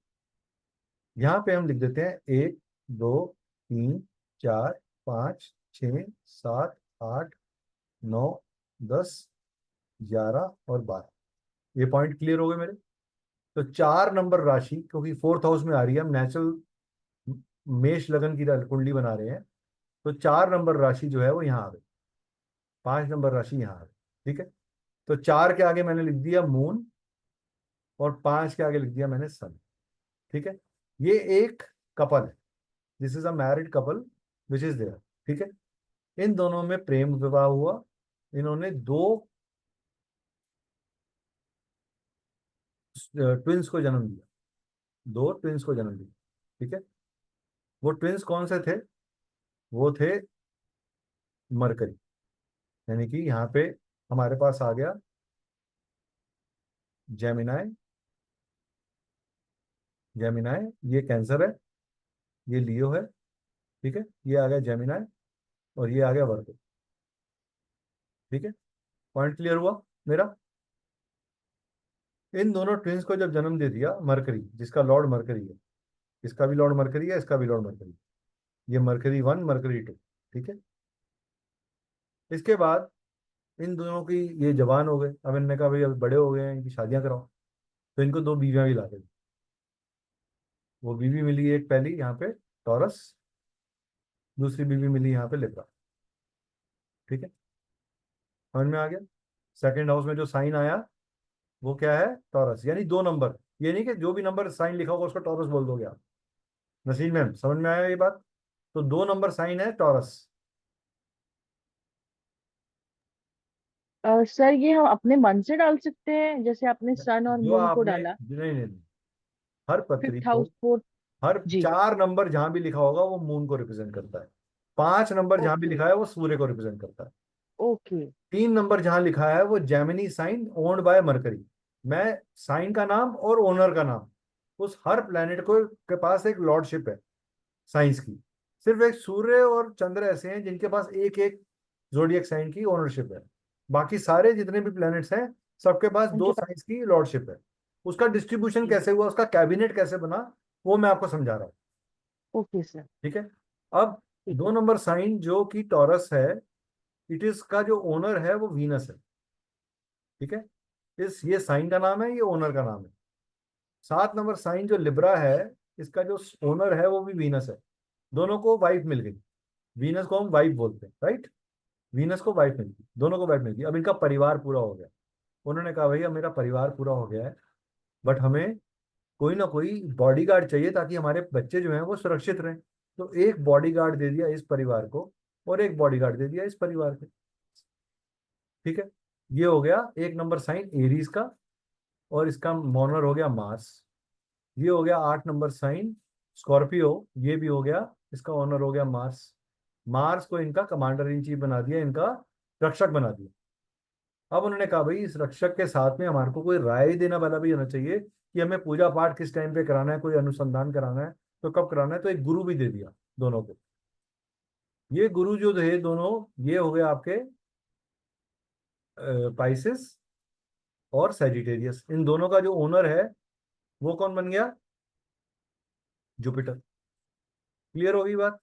यहाँ पे हम लिख देते हैं 1 2 3 4 5 6 7 8 9 10 11 और 12। ये पॉइंट क्लियर हो गए मेरे। तो 4 नंबर राशि क्योंकि फोर्थ हाउस में आ रही है, हम नेचुरल मेष लगन की कुंडली बना रहे हैं, तो 4 नंबर राशि जो है वो यहाँ आ गई, 5 नंबर राशि यहाँ आ गई। ठीक है, तो 4 के आगे मैंने लिख दिया मून और 5 के आगे लिख दिया मैंने सन। ठीक है, ये एक कपल है, this is a married couple which is there. ठीक है, इन दोनों में प्रेम विवाह हुआ, इन्होंने दो ट्विंस को जन्म दिया, 2 ट्विंस को जन्म दिया। ठीक है, वो ट्विंस कौन से थे? वो थे मरकरी, यानी कि यहाँ पे हमारे पास आ गया जेमिनाई, जेमिनाई ये कैंसर है, ये लियो है। ठीक है, ये आ गया जेमिनाई और ये आ गया वर्गो। ठीक है, पॉइंट क्लियर हुआ मेरा। इन दोनों ट्विंस को जब जन्म दे दिया मरकरी, जिसका लॉर्ड मरकरी है, इसका भी लॉर्ड मरकरी है, इसका भी लॉर्ड मरकरी, ये मरकरी 1 मरकरी 2। ठीक है, इसके बाद इन दोनों की ये जवान हो गए, अब इनने कहा भाई अब बड़े हो गए हैं, इनकी शादियां कराओ, तो इनको 2 बीवियां भी ला दी। वो बीवी मिली एक पहली यहाँ पे टॉरस, दूसरी बीवी मिली यहाँ पे लिब्रा। ठीक है, समझ में आ गया। सेकंड हाउस में जो साइन आया वो क्या है? टॉरस, यानी 2 नंबर। ये नहीं कि जो भी नंबर साइन लिखा होगा उसको टॉरस बोल दोगे आप। नसीम मैम समझ में आया ये बात? तो 2 नंबर साइन है टॉरस। सर ये हम अपने मन से डाल सकते हैं, जैसे आपने सन और जो मून को आपने डाला? नहीं, हर पत्री फिफ्थ को हाउस, फोर्थ। हर जी। 4 नंबर जहां भी लिखा होगा वो मून को रिप्रेजेंट करता है। 5 नंबर जहां भी ओके। लिखा है वो सूर्य को रिप्रेजेंट करता है। ओके। 3 नंबर जहां लिखा है वो Gemini sign owned by Mercury. मैं साइन का नाम और ओनर का नाम, उस हर प्लेनेट को के पास एक लॉर्डशिप है साइंस की। सिर्फ एक सूर्य और चंद्र ऐसे हैं जिनके पास एक एक जोडियक साइन की ओनरशिप है। बाकी सारे जितने भी प्लैनेट्स हैं सबके पास दो उनके पास। साइंस की लॉर्डशिप है। उसका डिस्ट्रीब्यूशन कैसे हुआ, उसका कैबिनेट कैसे बना, वो मैं आपको समझा रहा हूँ। Okay sir. ठीक है, अब ठीक है। 2 नंबर साइन जो कि टॉरस है, इट इज का जो ओनर है वो वीनस है। ठीक है, इस ये साइन का नाम है, ये ओनर का नाम है। 7 नंबर साइन जो लिब्रा है, इसका जो ओनर है वो भी वीनस है। दोनों को वाइफ मिल गई, वीनस को हम वाइफ बोलते हैं, राइट। वीनस को वाइफ मिल गई, दोनों को वाइफ मिल गई। अब इनका परिवार पूरा हो गया। उन्होंने कहा भैया मेरा परिवार पूरा हो गया है, बट हमें कोई ना कोई बॉडीगार्ड चाहिए ताकि हमारे बच्चे जो हैं वो सुरक्षित रहें। तो एक बॉडीगार्ड दे दिया इस परिवार को और एक बॉडीगार्ड दे दिया इस परिवार को। ठीक है, ये हो गया 1 नंबर साइन एरीज का, और इसका मॉनर हो गया मार्स। ये हो गया 8 नंबर साइन स्कॉर्पियो, ये भी हो गया, इसका ऑनर हो गया मार्स। मार्स को इनका कमांडर इन चीफ बना दिया, इनका रक्षक बना दिया। अब उन्होंने कहा भाई इस रक्षक के साथ में हमारे को कोई राय देने वाला भी होना चाहिए कि हमें पूजा पाठ किस टाइम पे कराना है, कोई अनुसंधान कराना है तो कब कराना है, तो एक गुरु भी दे दिया दोनों को। ये गुरु जो थे दोनों, ये हो गए आपके पाइसेस और सैजिटेरियस। इन दोनों का जो ओनर है वो कौन बन गया? जुपिटर। क्लियर होगी बात?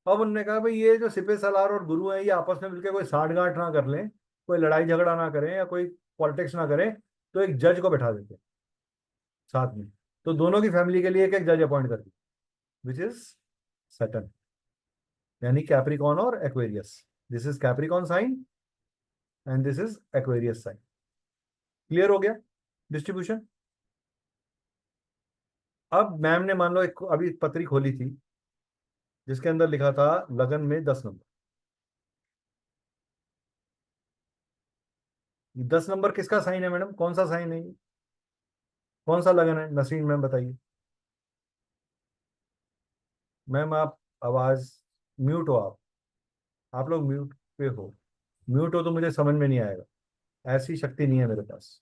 अब उन्होंने कहा भाई ये जो सिपे सलार और गुरु हैं ये आपस में मिलकर कोई साठ गांठ ना कर लें, कोई लड़ाई झगड़ा ना करें या कोई पॉलिटिक्स ना करें, तो एक जज को बैठा देते हैं साथ में। तो दोनों की फैमिली के लिए एक एक जज अपॉइंट कर दिया, विच इज सैटर्न, यानी कैप्रिकॉन और Aquarius. This is Capricorn sign and this is Aquarius sign. Clear हो गया डिस्ट्रीब्यूशन? अब मैम ने मान लो एक अभी पत्री खोली थी जिसके अंदर लिखा था लगन में 10 नंबर। 10 नंबर किसका साइन है मैडम? कौन सा साइन है ये? कौन सा लगन है? नसरीन मैम बताइए। मैम आप आवाज म्यूट हो, आप लोग म्यूट पे हो। म्यूट हो तो मुझे समझ में नहीं आएगा। ऐसी शक्ति नहीं है मेरे पास।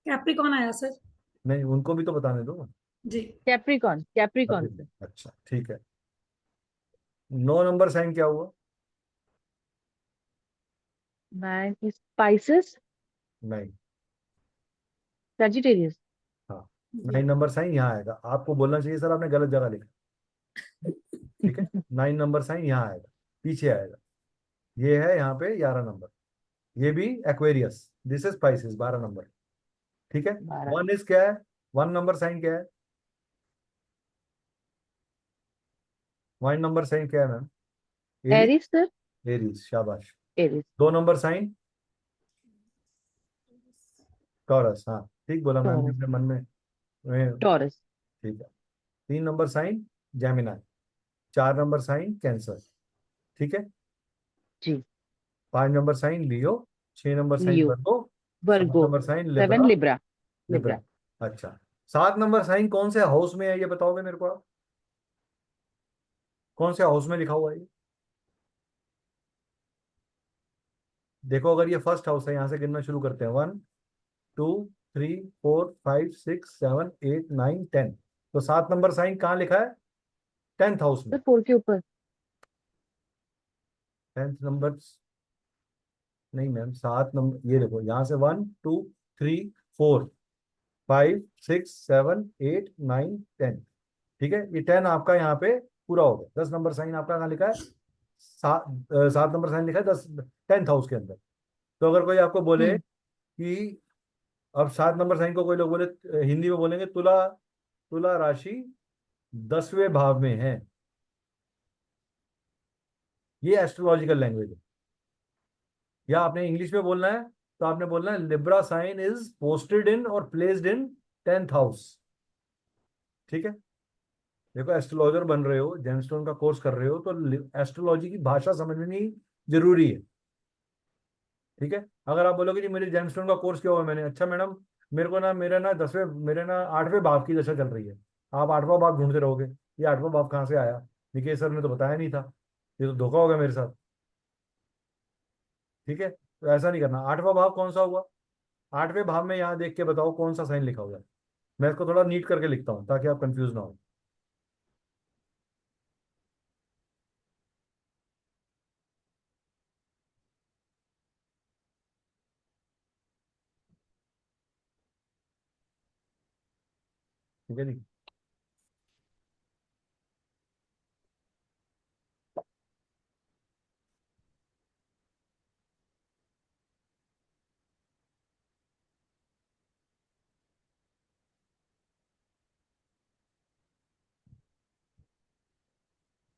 कैप्रिकॉन आया सर। नहीं, उनको भी तो बताने दो। जी। कैप्रिकॉन, कैप्रिकॉन अभी सर। अच्छा ठीक है। 9 नंबर साइन क्या हुआ? 9 स्पाइसेस, नहीं। सेजिटेरियस। हाँ, जी। 9 नंबर साइन यहाँ आएगा। आपको बोलना चाहिए सर आपने गलत जगह लिखा। ठीक है, 9 नंबर साइन यहाँ आएगा, पीछे आएगा। ये है यहाँ पे 11 नंबर। ये भी Aquarius, this is spices 12 number. ठीक है। 12। वन इज क्या है? 1 नंबर साइन क्या है? 1 नंबर साइन क्या है ma'am? Aries. Aries sir. Aries, शाबाश। एरिस। 2 number sign Taurus. हाँ ठीक बोला मैम ने टॉरस। अपने मन में। टॉरस। ठीक है। 3 number sign Gemini. 4 number sign Cancer. ठीक है। जी। 5 number sign Leo. 6 number sign Leo. Virgo. सात Virgo. Number sign 7 Libra. Libra. Libra. Libra. अच्छा, 7 नंबर साइन कौन से हाउस में है ये बताओगे मेरे को आप? कौन से हाउस में लिखा हुआ है ये? देखो, अगर ये फर्स्ट हाउस है, यहां से गिनना शुरू करते हैं। 1 2 3 4 5 6 7 8 9 10। तो 7 नंबर साइन कहाँ लिखा है? 10th हाउस सर में। 4 के ऊपर। 10th number. नहीं मैम, 7 नंबर ये देखो, यहाँ से 1 2 3 4 5 6 7 8 9 10। ठीक है, ये 10 आपका यहाँ पे पूरा हो गया। 10 नंबर साइन आपका कहाँ लिखा है? 7 नंबर साइन लिखा है 10th हाउस के अंदर। तो अगर कोई आपको बोले हम्म। कि अब 7 नंबर साइन को कोई लोग बोले, हिंदी में बोलेंगे तुला, तुला राशि 10वें भाव में है। ये एस्ट्रोलॉजिकल लैंग्वेज है। या आपने इंग्लिश में बोलना है तो आपने बोलना है Libra sign is posted in और प्लेस्ड इन 10th हाउस। ठीक है। देखो, एस्ट्रोलॉजर बन रहे हो, जेमस्टोन का कोर्स कर रहे हो, तो एस्ट्रोलॉजी की भाषा समझनी जरूरी है। ठीक है। अगर आप बोलोगे कि मेरे जेमस्टोन का कोर्स किया हुआ है मैंने, अच्छा मैडम, मेरे को ना, मेरे ना 8वें भाव की दशा चल रही है। आप 8वां भाव ढूंढते रहोगे, ये 8वां भाव कहाँ से आया? देखिए सर ने तो बताया नहीं था, ये तो धोखा हो गया मेरे साथ। ठीक है, तो ऐसा नहीं करना। 8वां भाव कौन सा हुआ? 8वें भाव में यहाँ देख के बताओ कौन सा साइन लिखा हुआ है। मैं इसको थोड़ा नीट करके लिखता हूँ ताकि आप कंफ्यूज ना हो। ठीक है जी।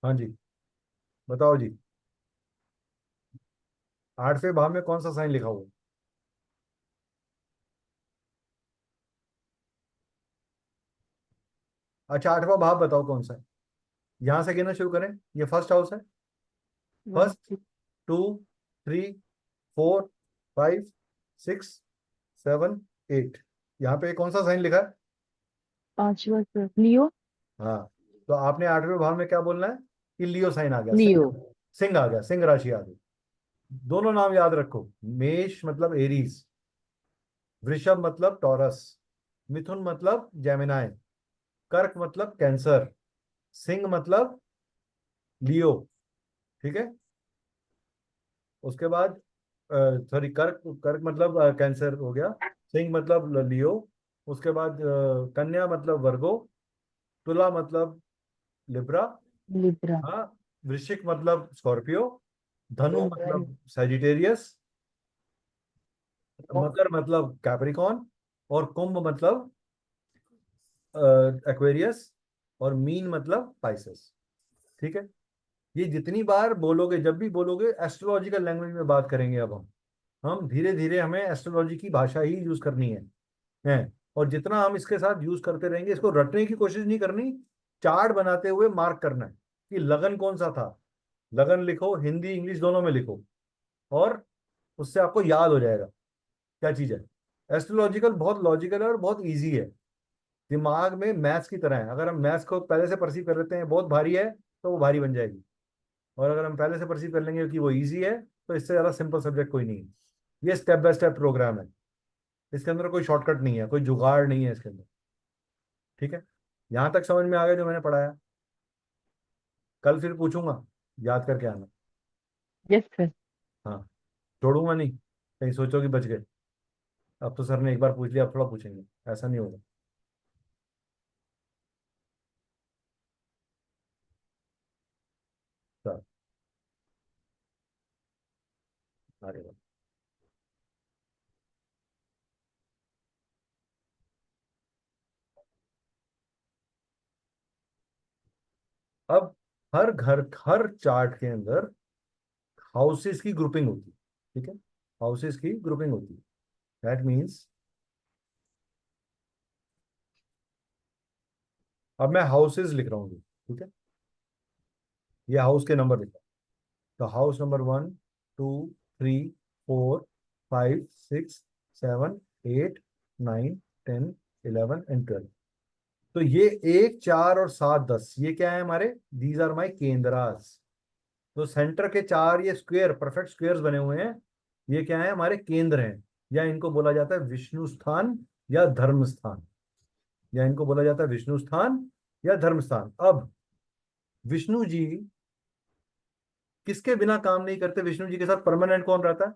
हाँ जी, बताओ जी। 8वें भाव में कौन सा साइन लिखा हुआ है? अच्छा, 8वां भाव बताओ कौन सा है। यहां से गिनना शुरू करें। ये फर्स्ट हाउस है। 1 फर्स्ट, 2 3 4 5 6 7 8। यहाँ पे कौन सा साइन लिखा है? 5वां सर लियो। हाँ, तो आपने 8वें भाव में क्या बोलना है? कि लियो साइन आ गया, लियो। सिंह। सिंह आ गया, सिंह राशि आ गई। दोनों नाम याद रखो। मेष मतलब एरीज, वृषभ मतलब टॉरस, मिथुन मतलब जेमिनाई, कर्क मतलब कैंसर, सिंह मतलब लियो। ठीक है। उसके बाद सॉरी, कर्क, कर्क मतलब कैंसर हो गया, सिंह मतलब लियो। उसके बाद कन्या मतलब वर्गो, तुला मतलब लिब्रा। लिब्रा। हाँ, वृश्चिक मतलब स्कॉर्पियो, धनु मतलब सैजिटेरियस, मकर मतलब कैप्रिकॉन, और कुंभ मतलब एक्वेरियस, और मीन मतलब पाइसेस। ठीक है। ये जितनी बार बोलोगे, जब भी बोलोगे, एस्ट्रोलॉजिकल लैंग्वेज में बात करेंगे। अब हम धीरे धीरे, हमें एस्ट्रोलॉजी की भाषा ही यूज करनी है। और जितना हम इसके साथ यूज करते रहेंगे, इसको रटने की कोशिश नहीं करनी, चार्ट बनाते हुए मार्क करना है कि लगन कौन सा था। लगन लिखो, हिंदी इंग्लिश दोनों में लिखो, और उससे आपको याद हो जाएगा क्या चीज है। एस्ट्रोलॉजिकल बहुत लॉजिकल है और बहुत ईजी है। दिमाग में मैथ्स की तरह है। अगर हम मैथ्स को पहले से परसीव कर लेते हैं बहुत भारी है, तो वो भारी बन जाएगी। और अगर हम पहले से परसीव कर लेंगे कि वो इजी है, तो इससे ज्यादा सिंपल सब्जेक्ट कोई नहीं है। ये स्टेप बाय स्टेप प्रोग्राम है, इसके अंदर कोई शॉर्टकट नहीं है, कोई जुगाड़ नहीं है इसके अंदर। ठीक है, यहां तक समझ में आ गया जो मैंने पढ़ाया? कल फिर पूछूंगा, याद करके आना। Yes sir. हाँ, छोड़ूंगा नहीं, कहीं सोचो कि बच गए। अब तो सर ने एक बार पूछ लिया, अब थोड़ा पूछेंगे, ऐसा नहीं होगा। चलो आगे बढ़ो। अब हर घर, हर चार्ट के अंदर हाउसेस की ग्रुपिंग होती है। ठीक है, हाउसेस की ग्रुपिंग होती है। दैट मीन्स अब मैं हाउसेस लिख रहा हूँ, ठीक है, ये हाउस के नंबर लिख रहा हूँ। तो हाउस नंबर 1, 2, 3, 4, 5, 6, 7, 8, 9, 10, 11 एंड 12। तो ये 1, 4 और 7, 10 ये क्या है हमारे? These are my kendras. तो सेंटर के 4 ये स्क्वायर, परफेक्ट स्क्वायर्स बने हुए हैं, ये क्या है? हमारे केंद्र हैं। या इनको बोला जाता है विष्णु स्थान या धर्म स्थान, या इनको बोला जाता है विष्णु स्थान या धर्म स्थान। अब विष्णु जी किसके बिना काम नहीं करते? विष्णु जी के साथ परमानेंट कौन रहता है?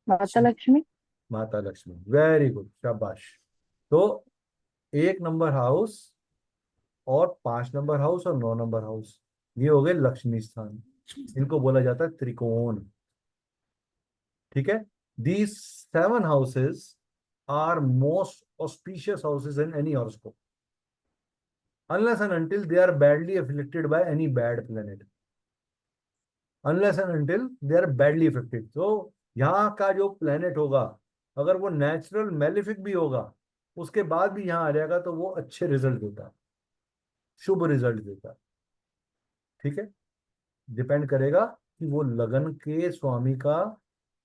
माता लक्ष्मी। माता लक्ष्मी। वेरी गुड, शाबाश। तो 1 नंबर हाउस और 5 नंबर हाउस और 9 नंबर हाउस, ये हो गए लक्ष्मी स्थान। इनको बोला जाता है त्रिकोण। ठीक है, these 7 houses are most auspicious houses in any horoscope unless and until they are badly afflicted by any bad planet. Unless and until they are badly affected. तो यहाँ का जो प्लेनेट होगा, अगर वो नेचुरल मेलिफिक भी होगा, उसके बाद भी यहाँ आ जाएगा तो वो अच्छे रिजल्ट देता है, शुभ रिजल्ट देता है। ठीक है, डिपेंड करेगा कि वो लगन के स्वामी का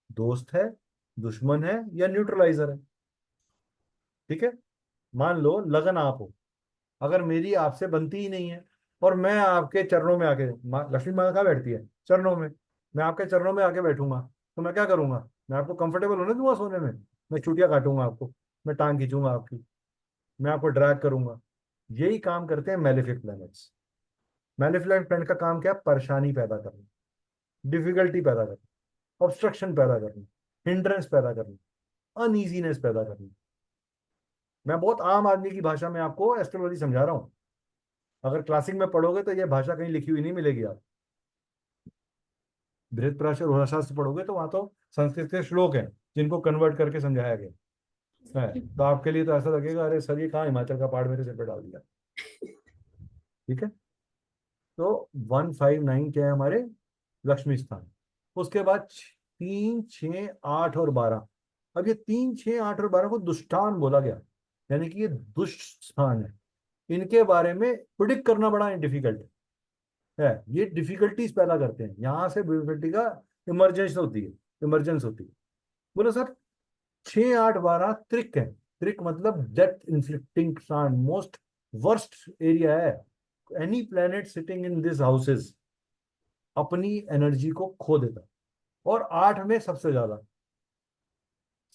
दोस्त है, दुश्मन है या न्यूट्रलाइजर है। ठीक है, मान लो लगन आप हो, अगर मेरी आपसे बनती ही नहीं है और मैं आपके चरणों में आके, लक्ष्मी माँ कहाँ बैठती है? चरणों में। मैं आपके चरणों में आके बैठूंगा तो मैं क्या करूंगा? मैं आपको कंफर्टेबल होने दूंगा सोने में? मैं चुटिया काटूंगा आपको, मैं टांग खींचूंगा आपकी, मैं आपको ड्रैग करूंगा। यही काम करते हैं मेलेफिक प्लैनेट्स। मेलेफिक प्लैनेट का काम क्या है? परेशानी पैदा करना, डिफिकल्टी पैदा करना, ऑब्स्ट्रक्शन पैदा करना, हिंड्रेंस पैदा करना, अनईजीनेस पैदा करना। मैं बहुत आम आदमी की भाषा में आपको एस्ट्रोलॉजी समझा रहा हूँ। अगर क्लासिक में पढ़ोगे तो ये भाषा कहीं लिखी हुई नहीं मिलेगी। आप बृहत्पराशर और शास्त्र पढ़ोगे तो वहां तो संस्कृत के श्लोक हैं जिनको कन्वर्ट करके समझाया गया है। तो आपके लिए तो ऐसा लगेगा अरे सर ये कहाँ हिमाचल का पहाड़ मेरे सिर पे डाल दिया। ठीक है, तो 1, 5, 9 क्या है हमारे? लक्ष्मी स्थान। उसके बाद 3, 6, 8 और 12। अब ये 3, 6, 8 और 12 को दुष्टान बोला गया, यानी कि ये दुष्ट स्थान है। इनके बारे में प्रिडिक्ट करना बड़ा डिफिकल्ट है, ये डिफिकल्टीज पैदा करते हैं। यहां से डिफिकल्टी का इमरजेंस होती है। बोलो सर 6, 8, 12 त्रिक है। त्रिक मतलब डेथ इन्फ्लिक्टिंग सान, मोस्ट वर्स्ट एरिया है। Any planet sitting in this houses अपनी एनर्जी को खो देता है। और 8 में सबसे ज्यादा,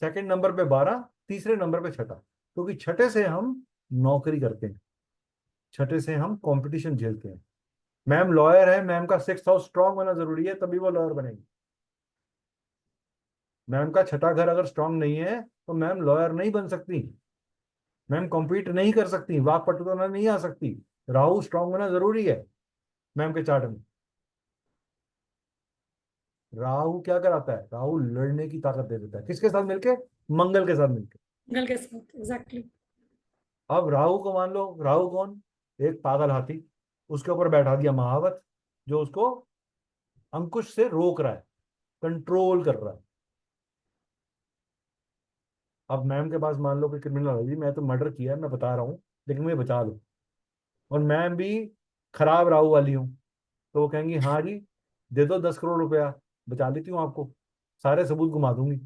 सेकंड नंबर पे 12, तीसरे नंबर पे छठा, क्योंकि छठे से हम नौकरी करते हैं, छठे से हम कंपटीशन झेलते हैं। मैम लॉयर है, मैम का 6th हाउस स्ट्रांग होना जरूरी है तभी वो लॉयर बनेगी। मैम का छठा घर अगर स्ट्रांग नहीं है तो मैम लॉयर नहीं बन सकती, मैम कॉम्पीट नहीं कर सकती, वाक पटुता नहीं आ सकती। राहु स्ट्रांग होना जरूरी है मैम के चार्ट में। राहु क्या कराता है? राहु लड़ने की ताकत दे देता है। किसके साथ मिलके? मंगल के साथ मिलके। गल के साथ एग्जैक्टली। अब राहु को मान लो, राहु कौन? एक पागल हाथी, उसके ऊपर बैठा दिया महावत, जो उसको अंकुश से रोक रहा है, कंट्रोल कर रहा है। अब मैम के पास मान लो कि क्रिमिनल है, जी मैं तो मर्डर किया है, मैं बता रहा हूँ लेकिन मुझे बचा लो। और मैम भी खराब राहु वाली हूँ, तो वो कहेंगी हाँ जी दे दो 10 करोड़ रुपया, बचा लेती हूँ आपको, सारे सबूत घुमा दूंगी।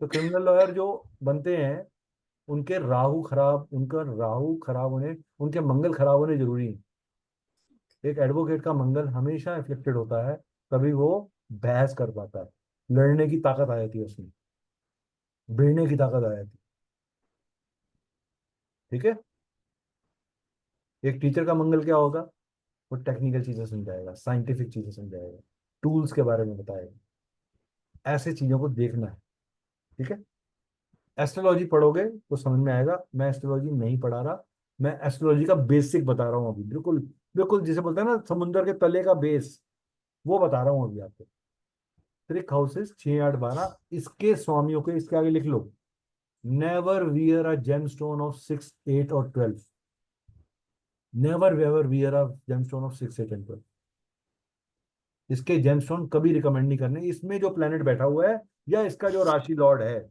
तो क्रिमिनल लॉयर जो बनते हैं उनके राहु खराब, उनका राहु खराब होने, उनके मंगल खराब होने जरूरी है। एक एडवोकेट का मंगल हमेशा एफ्लिक्टेड होता है, तभी वो बहस कर पाता है, लड़ने की ताकत आ जाती है उसमें, भिड़ने की ताकत आ जाती है। ठीक है। एक टीचर का मंगल क्या होगा? वो टेक्निकल चीजें समझाएगा, साइंटिफिक चीजें समझाएगा, टूल्स के बारे में बताएगा, ऐसे चीजों को देखना है। ठीक है। एस्ट्रोलॉजी पढ़ोगे तो समझ में आएगा। मैं एस्ट्रोलॉजी नहीं पढ़ा रहा, मैं एस्ट्रोलॉजी का बेसिक बता रहा हूँ अभी, बिल्कुल बिल्कुल जिसे बोलते हैं ना समुद्र के तले का बेस, वो बता रहा हूँ अभी आपको। ट्रिक हाउसेस 6, 8, 12, इसके स्वामियों के इसके आगे लिख लो। Never wear a gemstone of 6, 8 और 12। Never ever wear a gemstone of 6, 8 and 12। इसके जेमस्टोन कभी रिकमेंड नहीं करने। इसमें जो प्लेनेट बैठा हुआ है या इसका जो राशि लॉर्ड है,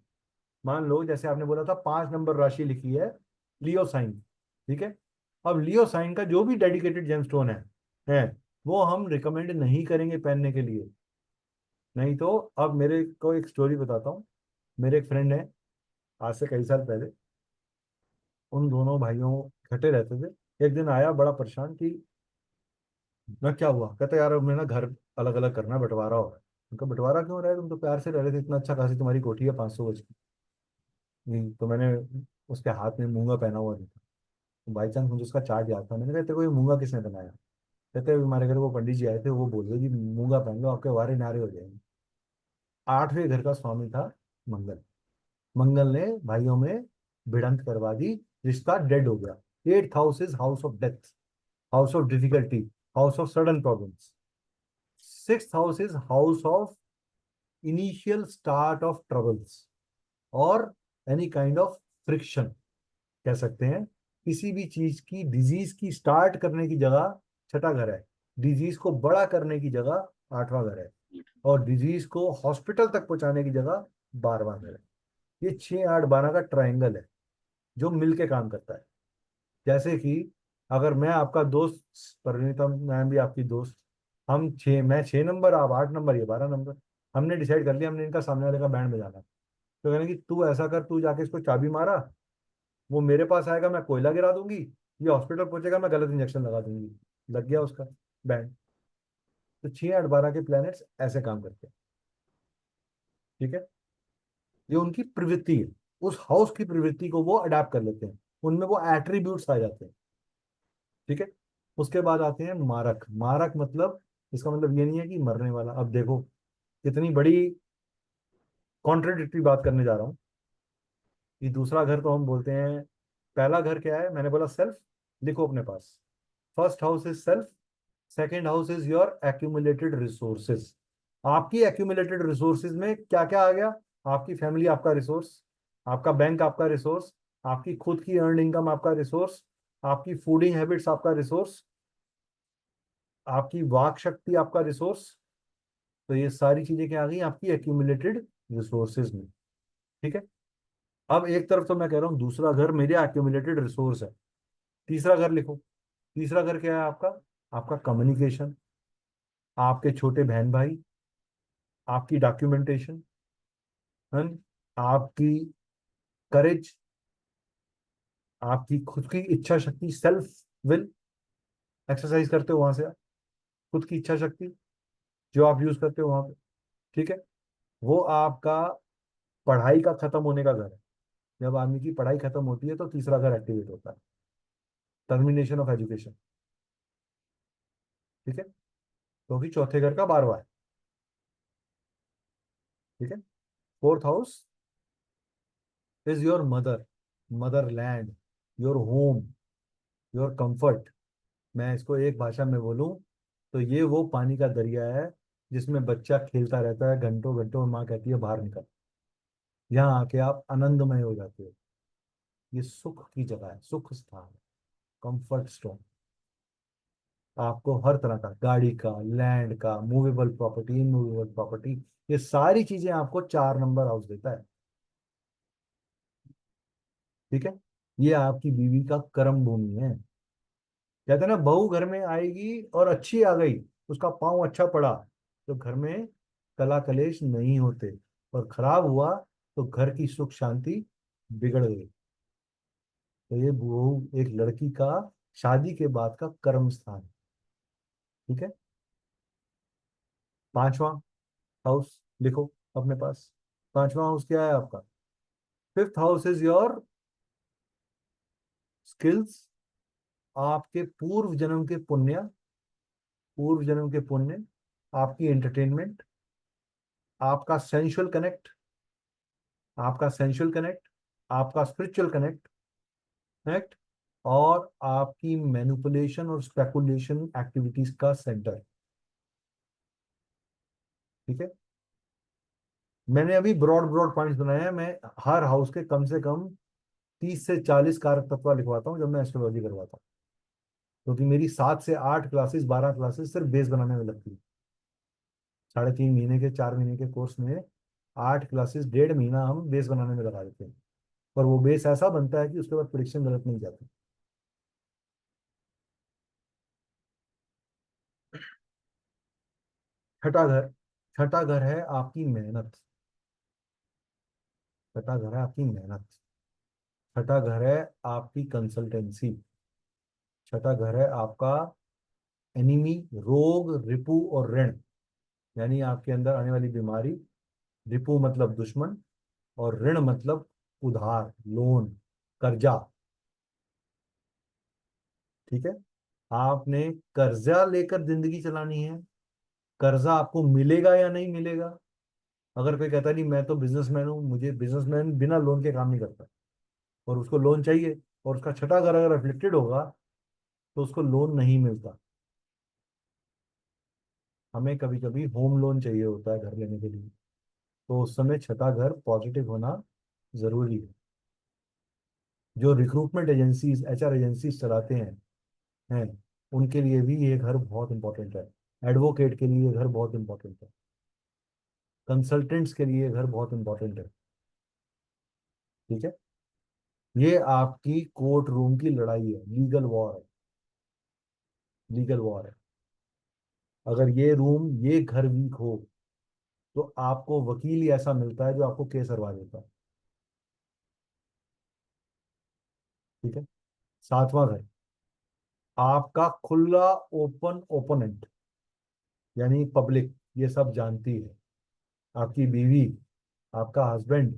मान लो जैसे आपने बोला था 5 नंबर राशि लिखी है लियो साइन। ठीक है। अब लियो साइन का जो भी डेडिकेटेड जेमस्टोन है वो हम रिकमेंड नहीं करेंगे पहनने के लिए। नहीं तो अब मेरे को एक स्टोरी बताता हूँ। मेरे एक फ्रेंड है, आज से कई साल पहले, उन दोनों भाइयों इकट्ठे रहते थे। एक दिन आया बड़ा परेशान कि मैं क्या हुआ, कहते यार अब मैं ना घर अलग अलग करना है, बंटवारा हो रहा है। उनका बंटवारा क्यों हो रहा है, तुम तो प्यार से रह रहे थे, इतना अच्छा खासी तुम्हारी कोठी है 500 गज की। नहीं तो मैंने उसके हाथ में मूंगा पहना हुआ देखा, तो बाई चांस मुझे उसका चार्ट याद था। मैंने कहा तेरे को ये मूंगा किसने बनाया? कहते हमारे घर वो पंडित जी आए थे, वो बोल रहे जी मूंगा पहन लो आपके वारे नारे हो जाएंगे। 8वें घर का स्वामी था मंगल। मंगल ने भाइयों में भिड़ंत करवा दी, रिश्ता डेड हो गया। 8th house is house of death, house of difficulty, house of sudden problems. 6th house is house of initial start of troubles और एनी काइंड ऑफ फ्रिक्शन, कह सकते हैं। किसी भी चीज की डिजीज की स्टार्ट करने की जगह 6ठा घर है, डिजीज को बड़ा करने की जगह 8वां घर है, और डिजीज को हॉस्पिटल तक पहुंचाने की जगह 12वां घर है। ये 6, 8, 12 का ट्राइंगल है जो मिलके काम करता है। जैसे कि अगर मैं आपका दोस्त, परिणीता मैम भी आपकी दोस्त, हम 6, मैं 6 नंबर, आप 8 नंबर, ये 12 नंबर, हमने डिसाइड कर लिया हमने इनका सामने वाले का बैंड बजाना है। तो कहने कि तू ऐसा कर, तू जाके इसको चाबी मारा, वो मेरे पास आएगा, मैं कोयला गिरा दूंगी, ये हॉस्पिटल पहुंचेगा, मैं गलत इंजेक्शन लगा दूंगी। लग गया उसका बैंड। तो 6, 8, 12 के प्लैनेट्स ऐसे काम करते हैं। ठीक है। ये उनकी प्रवृत्ति है, उस हाउस की प्रवृत्ति को वो अडेप्ट कर लेते हैं, उनमें वो एट्रीब्यूट्स आ जाते हैं। ठीक है। उसके बाद आते हैं मारक। मारक मतलब, इसका मतलब ये नहीं है कि मरने वाला। अब देखो कितनी बड़ी कॉन्ट्रडिक्टरी बात करने जा रहा हूँ। ये दूसरा घर तो हम बोलते हैं, पहला घर क्या है, मैंने बोला सेल्फ, लिखो अपने पास। First house is self, second house is your accumulated resources. आपकी एक्यूमुलेटेड रिसोर्सेज में क्या क्या आ गया? आपकी फैमिली आपका रिसोर्स, आपका बैंक आपका रिसोर्स, आपकी खुद की अर्न इनकम आपका रिसोर्स, आपकी फूडिंग हैबिट्स आपका रिसोर्स, आपकी वाक शक्ति आपका रिसोर्स। तो ये सारी चीजें क्या आ गई आपकी एक्यूमुलेटेड रिसोर्सेज में। ठीक है। अब एक तरफ तो मैं कह रहा हूँ दूसरा घर मेरे एक्यूमुलेटेड रिसोर्स है। तीसरा घर लिखो। तीसरा घर क्या है आपका? आपका कम्युनिकेशन, आपके छोटे बहन भाई, आपकी डॉक्यूमेंटेशन, आपकी करेज, आपकी खुद की इच्छा शक्ति, सेल्फ विल, एक्सरसाइज करते हो वहां से आप, खुद की इच्छा शक्ति जो आप यूज करते हो वहां पे। ठीक है। वो आपका पढ़ाई का खत्म होने का घर है। जब आदमी की पढ़ाई खत्म होती है तो तीसरा घर एक्टिवेट होता है, टर्मिनेशन ऑफ एजुकेशन। ठीक है। क्योंकि चौथे घर का 12वां है। ठीक है। Fourth house is your mother, mother land, your home, your comfort. मैं इसको एक भाषा में बोलूं तो ये वो पानी का दरिया है जिसमें बच्चा खेलता रहता है घंटों घंटों, और माँ कहती है बाहर निकल। यहाँ आके आप आनंदमय हो जाते हो। ये सुख की जगह है, सुख स्थान है, कंफर्ट स्टोन। आपको हर तरह का, गाड़ी का, लैंड का, मूवेबल प्रॉपर्टी, इनमूवेबल प्रॉपर्टी, ये सारी चीजें आपको 4 नंबर हाउस देता है। ठीक है। ये आपकी बीवी का कर्म भूमि है। कहते हैं ना बहू घर में आएगी और अच्छी आ गई, उसका पाँव अच्छा पड़ा, तो घर में कला कलेश नहीं होते, और खराब हुआ तो घर की सुख शांति बिगड़ गई। तो ये बहू एक लड़की का शादी के बाद का कर्म स्थान है। ठीक है। पांचवा हाउस लिखो अपने पास। पांचवा हाउस क्या है आपका? Fifth house is your skills, आपके पूर्व जन्म के पुण्य, पूर्व जन्म के पुण्य, आपकी एंटरटेनमेंट, आपका सेंशुअल कनेक्ट, आपका सेंशुअल कनेक्ट, आपका स्पिरिचुअल कनेक्ट कनेक्ट, और आपकी मैनिपुलेशन और स्पेकुलेशन एक्टिविटीज का सेंटर। ठीक है। मैंने अभी ब्रॉड ब्रॉड पॉइंट्स बनाए हैं। मैं हर हाउस के कम से कम 30 से 40 कारक तत्व लिखवाता हूँ जब मैं एस्ट्रोलॉजी करवाता हूँ, क्योंकि मेरी 7 से 8 क्लासेस, 12 क्लासेस सिर्फ बेस बनाने में लगती है। 3.5 महीने के, 4 महीने के कोर्स में 8 क्लासेस, 1.5 महीना हम बेस बनाने में लगा देते हैं। और वो बेस ऐसा बनता है कि उसके बाद प्रिडिक्शन गलत नहीं जाती। छठा घर, छठा घर है आपकी मेहनत। छठा घर है आपकी मेहनत। छठा घर है आपकी कंसल्टेंसी। छठा घर है आपका एनिमी, रोग, रिपु और ऋण, यानी आपके अंदर आने वाली बीमारी। रिपु मतलब दुश्मन, और ऋण मतलब उधार, लोन, कर्जा। ठीक है। आपने कर्जा लेकर जिंदगी चलानी है। कर्जा आपको मिलेगा या नहीं मिलेगा। अगर कोई कहता है नहीं मैं तो बिजनेसमैन हूं, मुझे बिजनेसमैन बिना लोन के काम नहीं करता, और उसको लोन चाहिए, और उसका छठा घर अगर अफलिक्टेड होगा तो उसको लोन नहीं मिलता। हमें कभी कभी होम लोन चाहिए होता है घर लेने के लिए, तो उस समय छठा घर पॉजिटिव होना जरूरी है। जो रिक्रूटमेंट एजेंसीज, एचआर एजेंसीज चलाते हैं उनके लिए भी ये घर बहुत इंपॉर्टेंट है। एडवोकेट के लिए ये घर बहुत इंपॉर्टेंट है। कंसल्टेंट्स के लिए ये घर बहुत इंपॉर्टेंट है। ठीक है। ये आपकी कोर्ट रूम की लड़ाई है, लीगल वॉर है, लीगल वॉर है। अगर ये रूम, ये घर वीक हो तो आपको वकील ही ऐसा मिलता है जो आपको केस हरवा देता है। ठीक है। सातवां घर, आपका खुला ओपन ओपोनेंट, यानी पब्लिक ये सब जानती है। आपकी बीवी, आपका हस्बैंड,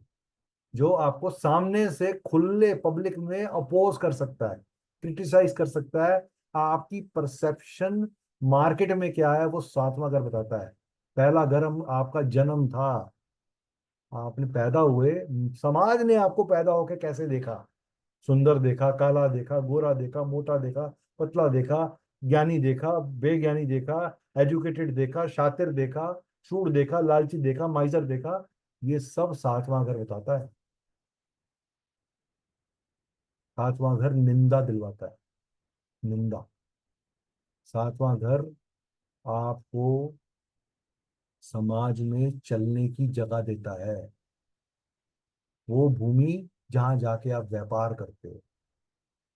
जो आपको सामने से खुले पब्लिक में अपोज कर सकता है, क्रिटिसाइज कर सकता है। आपकी परसेप्शन मार्केट में क्या है वो सातवां घर बताता है। पहला घर हम आपका जन्म था, आपने पैदा हुए, समाज ने आपको पैदा होके कैसे देखा। सुंदर देखा, काला देखा, गोरा देखा, मोटा देखा, पतला देखा, ज्ञानी देखा, बेज्ञानी देखा, एजुकेटेड देखा, शातिर देखा, शूर देखा, लालची देखा, माइजर देखा। ये सब सातवां घर बताता है। सातवां घर निंदा दिलवाता है, निंदा। सातवां घर आपको समाज में चलने की जगह देता है, वो भूमि जहां जाके आप व्यापार करते हो।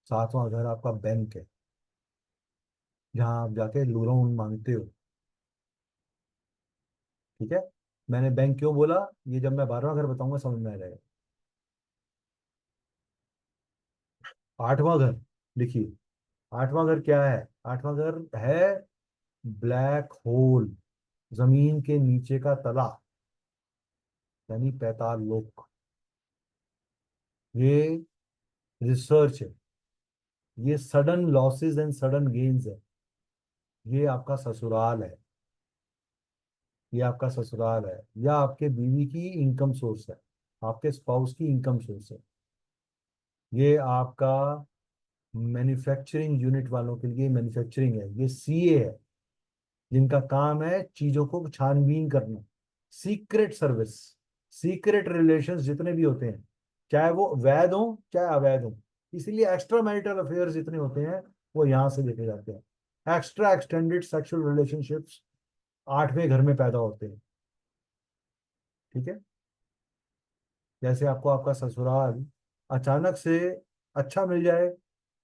सातवां घर आपका बैंक है, जहां आप जाके लोन मांगते हो। ठीक है। मैंने बैंक क्यों बोला, ये जब मैं 12वां घर बताऊंगा समझ में आ जाएगा। आठवां घर लिखिए। आठवां घर क्या है? आठवां घर है ब्लैक होल, जमीन के नीचे का तला, यानी पैताल लोक। ये रिसर्च है, ये sudden losses and sudden gains है। ये आपका ससुराल है, ये आपका ससुराल है, या आपके बीवी की इनकम सोर्स है, आपके स्पाउस की इनकम सोर्स है। ये आपका मैन्युफैक्चरिंग यूनिट वालों के लिए मैन्युफैक्चरिंग है। ये सीए है, जिनका काम है चीजों को छानबीन करना। सीक्रेट सर्विस, सीक्रेट रिलेशंस जितने भी होते हैं, चाहे वो वैध हो चाहे अवैध हो, इसीलिए एक्स्ट्रा मैरिटल अफेयर्स जितने होते हैं वो यहाँ से देखे जाते हैं। एक्स्ट्रा एक्सटेंडेड सेक्सुअल रिलेशनशिप्स आठवें घर में पैदा होते हैं। ठीक है। जैसे आपको आपका ससुराल अचानक से अच्छा मिल जाए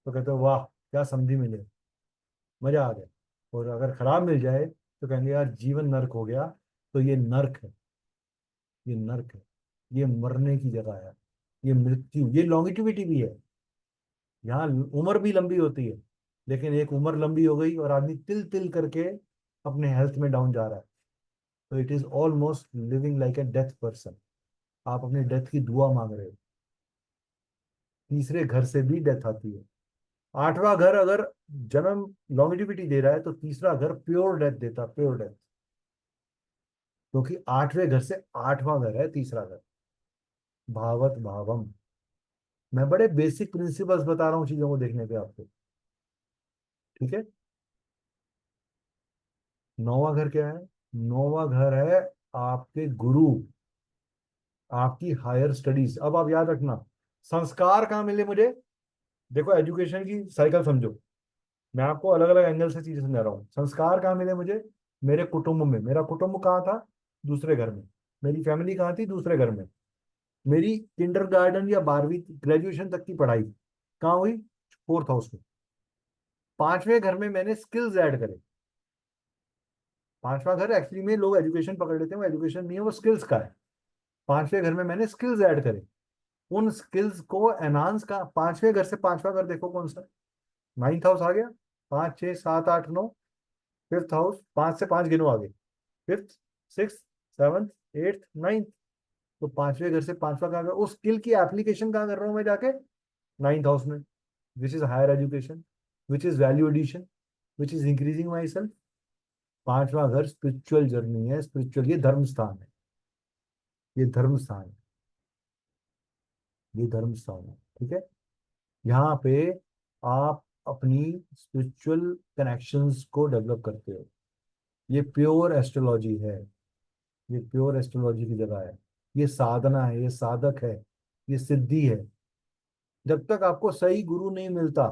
तो कहते हो वाह क्या समधी मिले, मजा आ गया। और अगर खराब मिल जाए तो कहेंगे यार जीवन नर्क हो गया। तो ये नर्क है, ये नर्क है, ये मरने की जगह है, ये मृत्यु, ये लॉन्गिटिविटी भी है। यहाँ उम्र भी लंबी होती है, लेकिन एक उम्र लंबी हो गई और आदमी तिल तिल करके अपने हेल्थ में डाउन जा रहा है, तो it is almost living like a death person. आप अपनी डेथ की दुआ मांग रहे हो। तीसरे घर से भी डेथ आती है। आठवां घर अगर जन्म लॉन्गिविटी दे रहा है, तो तीसरा घर प्योर डेथ देता, प्योर डेथ। क्योंकि आठवें घर से आठवां घर है तीसरा घर। भावत भावम। मैं बड़े बेसिक प्रिंसिपल्स बता रहा हूँ चीजों को देखने के आपको, ठीक है। नौवां घर क्या है? नौवां घर है आपके गुरु, आपकी हायर स्टडीज। अब आप याद रखना, संस्कार कहाँ मिले मुझे? देखो, एजुकेशन की साइकिल समझो। मैं आपको अलग अलग एंगल से चीजें समझा रहा हूँ। संस्कार कहाँ मिले मुझे? मेरे कुटुंब में। मेरा कुटुंब कहाँ था? दूसरे घर में। मेरी फैमिली कहाँ थी? दूसरे घर में। मेरी किंडरगार्टन या 12वीं ग्रेजुएशन तक की पढ़ाई कहाँ हुई? फोर्थ हाउस में। पांचवें घर में मैंने स्किल्स ऐड करे। पांचवा घर एक्चुअली में लोग एजुकेशन पकड़ लेते हैं, वो एजुकेशन नहीं है, वो स्किल्स का है। पांचवें घर में मैंने स्किल्स ऐड करे। उन स्किल्स को एनहांस का, पांचवें घर से पांचवा घर देखो कौन सा? नाइन्थ हाउस आ गया। 5 6 7 8 9। फिफ्थ हाउस, 5 से 5 गिनो आगे। Fifth, six, seventh, eighth, ninth. तो पांचवें घर से पांचवा कहाँ कर, उस स्किल की एप्लीकेशन कहाँ कर रहा हूँ मैं जाके? नाइन्थ हाउस में। Which is higher education, which is value addition, which is increasing myself. पांचवा घर स्पिरिचुअल जर्नी है, स्पिरिचुअल, ये धर्म स्थान है। ये धर्म स्थान है। ये धर्म स्थान है, ठीक है। यहाँ पे आप अपनी स्पिरिचुअल कनेक्शंस को डेवलप करते हो। ये प्योर एस्ट्रोलॉजी है। ये प्योर एस्ट्रोलॉजी की जगह है। ये साधना है, ये साधक है, ये सिद्धि है। जब तक आपको सही गुरु नहीं मिलता,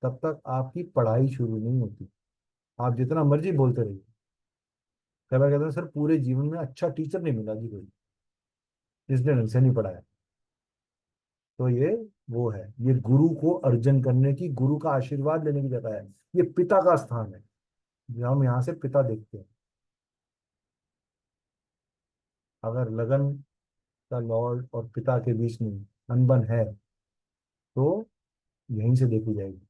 तब तक आपकी पढ़ाई शुरू नहीं होती। आप जितना मर्जी बोलते रहिए। कई बार कहते हैं सर पूरे जीवन में अच्छा टीचर नहीं मिला जी कोई, इसने ढंग से नहीं पढ़ाया। तो ये वो है, ये गुरु को अर्जन करने की, गुरु का आशीर्वाद लेने की जगह है। ये पिता का स्थान है, जो हम यहाँ से पिता देखते हैं। अगर लगन का लॉर्ड और पिता के बीच में अनबन है, तो यहीं से देखी जाएगी।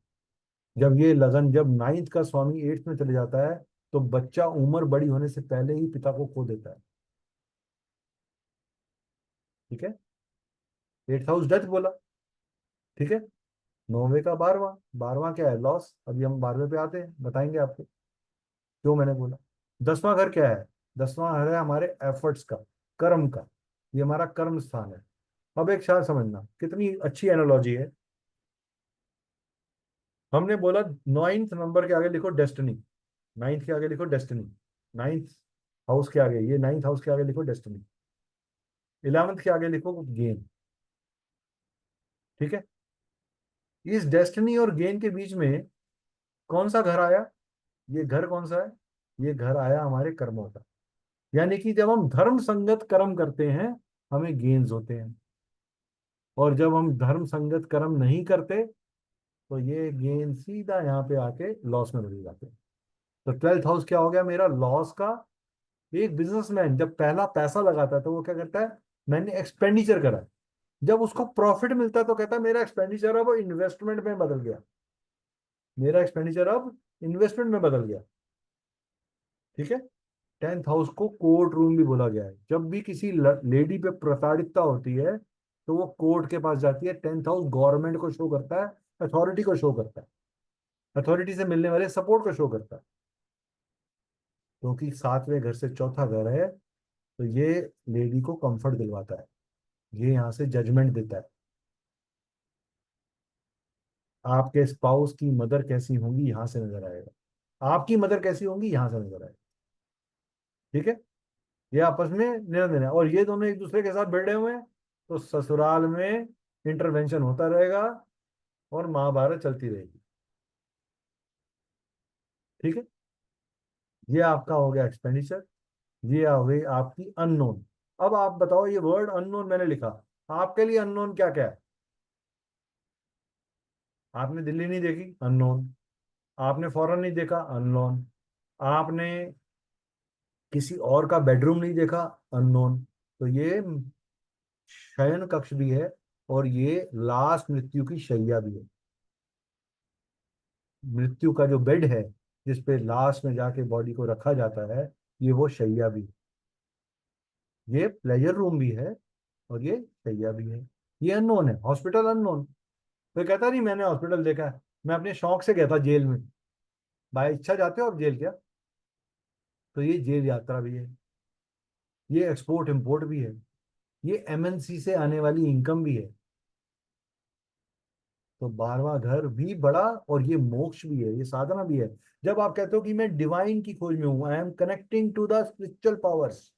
जब ये लगन, जब नाइन्थ का स्वामी एट्थ में चले जाता है, तो बच्चा उम्र बड़ी होने से पहले ही पिता को खो देता है, ठीक है। एट्थ हाउस डेथ बोला, ठीक है। नौवे का 12वां, 12वां क्या है? लॉस। अभी हम 12वें पे आते हैं, बताएंगे आपको क्यों मैंने बोला। 10वां घर क्या है? 10वां घर है हमारे एफर्ट्स का, कर्म का। ये हमारा कर्म स्थान है। अब एक शायद समझना, कितनी अच्छी एनालॉजी है। हमने बोला नाइन्थ नंबर के आगे लिखो डेस्टिनी। नाइन्थ के आगे लिखो डेस्टिनी। नाइन्थ हाउस के आगे, ये नाइन्थ हाउस के आगे लिखो डेस्टिनी। 11th के आगे लिखो गेन, ठीक है। इस डेस्टिनी और गेन के बीच में कौन सा घर आया? ये घर कौन सा है? ये घर आया हमारे कर्मों का। यानी कि जब हम धर्म संगत कर्म करते हैं, हमें गेन्स होते हैं। और जब हम धर्म संगत कर्म नहीं करते, तो ये गेन सीधा यहाँ पे आके लॉस में बदल जाते हैं। तो 12th हाउस क्या हो गया मेरा? लॉस का। एक बिजनेसमैन जब पहला पैसा लगाता है, तो वो क्या करता है? मैंने एक्सपेंडिचर करा। जब उसको प्रॉफिट मिलता है, तो कहता है मेरा एक्सपेंडिचर अब इन्वेस्टमेंट में बदल गया। मेरा एक्सपेंडिचर अब इन्वेस्टमेंट में बदल गया, ठीक है। 10th हाउस को कोर्ट रूम भी बोला गया है। जब भी किसी लेडी पे प्रताड़ितता होती है, तो वो कोर्ट के पास जाती है। 10th हाउस गवर्नमेंट को शो करता है, अथॉरिटी को शो करता है, अथॉरिटी से मिलने वाले सपोर्ट को शो करता है। क्योंकि 7वें घर से चौथा घर है, तो ये लेडी को कंफर्ट दिलवाता है। ये यहाँ से जजमेंट देता है। आपके स्पाउस की मदर कैसी होंगी, यहाँ से नजर आएगा। आपकी मदर कैसी होंगी, यहाँ से नजर आएगा, ठीक है। ये आपस में निर्णय लेना है। और ये दोनों एक दूसरे के साथ भिड़े हुए हैं, तो ससुराल में इंटरवेंशन होता रहेगा और महाभारत चलती रहेगी, ठीक है। ये आपका हो गया एक्सपेंडिचर। ये आ गई आपकी अननोन। अब आप बताओ, ये वर्ड अननोन मैंने लिखा, आपके लिए अननोन क्या क्या है? आपने दिल्ली नहीं देखी, अननोन। आपने फॉरेन नहीं देखा, अननोन। आपने किसी और का बेडरूम नहीं देखा, अननोन। तो ये शयन कक्ष भी है, और ये लास्ट मृत्यु की शैया भी है। मृत्यु का जो बेड है जिस पे लास्ट में जाके बॉडी को रखा जाता है, ये वो शैया भी है। ये प्लेजर रूम भी है और ये शैया भी है। ये अननोन है, हॉस्पिटल अननोन। तो कहता नहीं मैंने हॉस्पिटल देखा है, मैं अपने शौक से गया था जेल में। बाय इच्छा जाते हो आप जेल क्या? तो ये जेल यात्रा भी है, ये एक्सपोर्ट इंपोर्ट भी है, ये एमएनसी से आने वाली इनकम भी है। तो 12वां घर भी बड़ा, और ये मोक्ष भी है, ये साधना भी है। जब आप कहते हो कि मैं डिवाइन की खोज में हूं, I am connecting to the spiritual powers,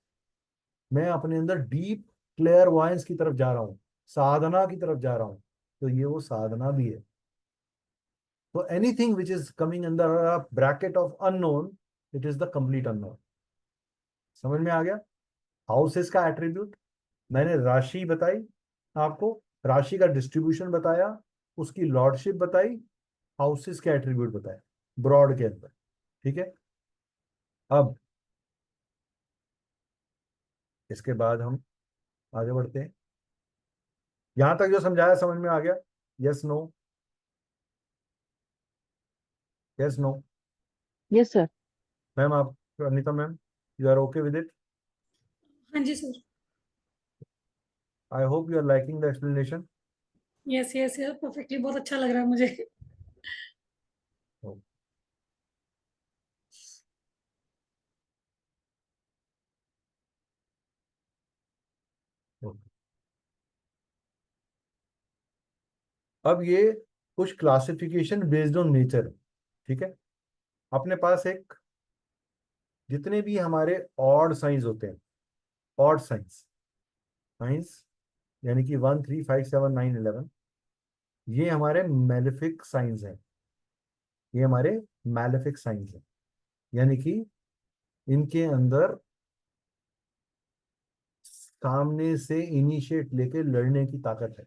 मैं अपने अंदर डीप क्लियर वॉयंस की तरफ जा रहा हूँ, साधना की तरफ जा रहा हूँ, तो ये वो साधना भी है। तो anything which is coming under bracket of unknown, it is the complete unknown. समझ में आ गया? हाउसेस का एट्रीब्यूट मैंने राशि बताई आपको, राशि का डिस्ट्रीब्यूशन बताया, उसकी लॉर्डशिप बताई, हाउसेस के एट्रीब्यूट बताए ब्रॉड के अंदर। ठीक है, अब इसके बाद हम आगे बढ़ते हैं। यहां तक जो समझाया समझ में आ गया? Yes no? Yes no? Yes sir. Ma'am आप, Anita ma'am, you are okay with it? हाँ जी sir. I hope you are liking the explanation. Yes yes yes, perfectly, बहुत अच्छा लग रहा है मुझे। अब ये कुछ क्लासिफिकेशन बेस्ड ऑन नेचर। ठीक है, अपने पास एक, जितने भी हमारे ऑड साइंस होते हैं, ऑड साइंस, साइंस यानी कि 1 3 5 7 9 11, ये हमारे मेलेफिक साइंस हैं। ये हमारे मेलेफिक साइंस हैं, यानी कि इनके अंदर सामने से इनिशिएट लेके लड़ने की ताकत है।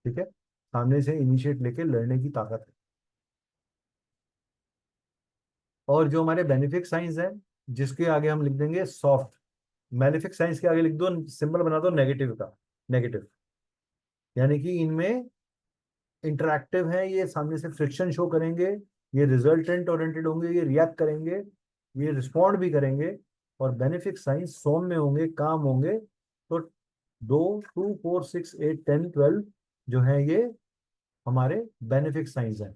ठीक है, सामने से इनिशिएट लेके लड़ने की ताकत है। और जो हमारे बेनिफिक साइंस हैं, जिसके आगे हम लिख देंगे सॉफ्ट, मेलेफिक साइंस के आगे लिख दो, सिंबल बना दो नेगेटिव का, नेगेटिव, यानी कि इनमें इंटरैक्टिव है, ये सामने से फ्रिक्शन शो करेंगे, ये रिजल्टेंट ओरिएंटेड होंगे, ये रिएक्ट करेंगे, ये रिस्पॉन्ड भी करेंगे। और बेनिफिक साइंस सौम्य होंगे, काम होंगे। तो 2 2 4 6 8 10 12 जो है ये हमारे बेनिफिक साइंस हैं।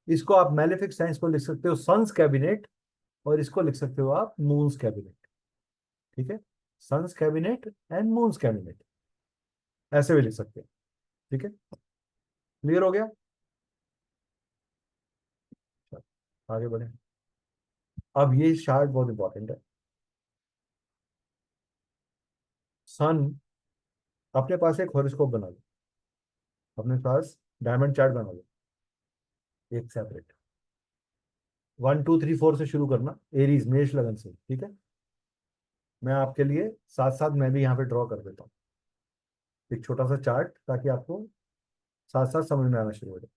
इसको आप मेलेफिक साइंस को लिख सकते हो सन्स कैबिनेट, और इसको लिख सकते हो आप मून्स कैबिनेट। ठीक है, sun's cabinet and moon's cabinet, ऐसे भी लिख सकते हैं। ठीक है, क्लियर हो गया? चलो, आगे बढ़े। अब ये चार्ट बहुत इंपॉर्टेंट है। सन, अपने पास एक हॉरोस्कोप बना लो, अपने पास डायमंड चार्ट बना लो, एक सेपरेट, 1 2 3 4 से शुरू करना, एरीज मेष लगन से। ठीक है, मैं आपके लिए साथ साथ मैं भी यहाँ पे ड्रॉ कर देता हूँ एक छोटा सा चार्ट, ताकि आपको साथ साथ समझ में आना शुरू हो जाए।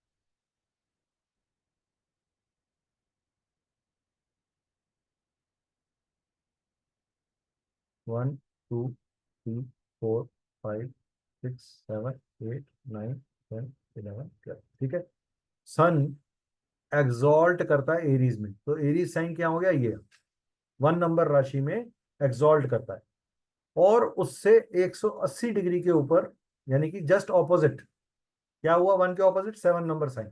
1 2 3 4 5 6 7 8 9 10 11 12। ठीक है, सन एग्जॉल्ट करता है एरीज में, तो एरीज साइन क्या हो गया? ये 1 नंबर राशि में एग्जॉल्ट करता है, और उससे 180 डिग्री के ऊपर, यानी कि जस्ट ऑपोजिट, क्या हुआ? 1 के ऑपोजिट 7 नंबर साइन,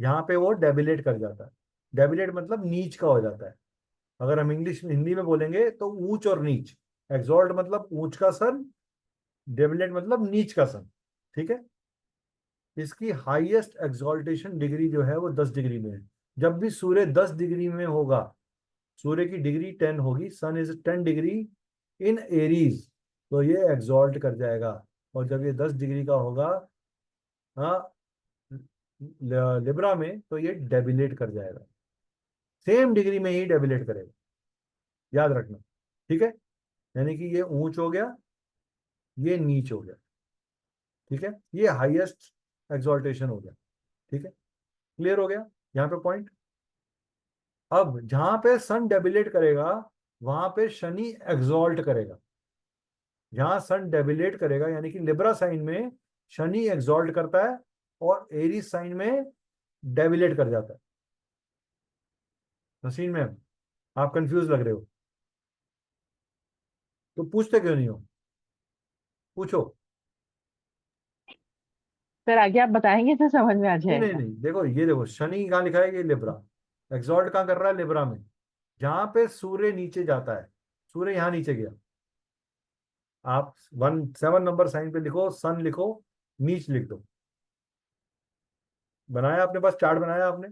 यहाँ पे वो डेबिलेट कर जाता है। डेबिलेट मतलब नीच का हो जाता है। अगर हम इंग्लिश हिंदी में बोलेंगे तो ऊंच और नीच। एग्जॉल्ट मतलब ऊंच का सन, डेबिलेट मतलब नीच का सन। ठीक है, इसकी हाईएस्ट एग्जॉल्टेशन डिग्री जो है वो 10 डिग्री में है। जब भी सूर्य 10 डिग्री में होगा, सूर्य की डिग्री 10 होगी, सन इज 10 डिग्री इन एरीज, तो ये एग्जॉल्ट कर जाएगा। और जब ये 10 डिग्री का होगा, हाँ, लिब्रा में, तो ये डेबिलेट कर जाएगा। सेम डिग्री में ही डेबिलेट करेगा, याद रखना। ठीक है, यानी कि ये ऊंच हो गया, ये नीच हो गया। ठीक है, ये हाईएस्ट एक्सॉल्टेशन हो गया। ठीक है, क्लियर हो गया यहाँ पे पॉइंट? अब जहां पे सन डेबिलेट करेगा, वहां पे शनि एक्सॉल्ट करेगा। जहां सन डेबिलेट करेगा, यानी कि लिब्रा साइन में शनि एक्सॉल्ट करता है, और एरीज साइन में डेविलेट कर जाता है। नसीन मैम, आप कंफ्यूज लग रहे हो, तो पूछते क्यों नहीं हो? पूछो। सर आगे आप बताएंगे तो समझ में आ नहीं नहीं जाएगा। नहीं, देखो ये देखो, शनि कहाँ लिखा है? ये लिब्रा। एक्सॉल्ट कहाँ कर रहा है? लिब्रा में, जहां पे सूर्य नीचे जाता है। सूर्य यहाँ नीचे गया। आप 7 नंबर साइन पे लिखो, सन लिखो, नीच लिख दो। बनाया आपने? बस चार्ट बनाया आपने?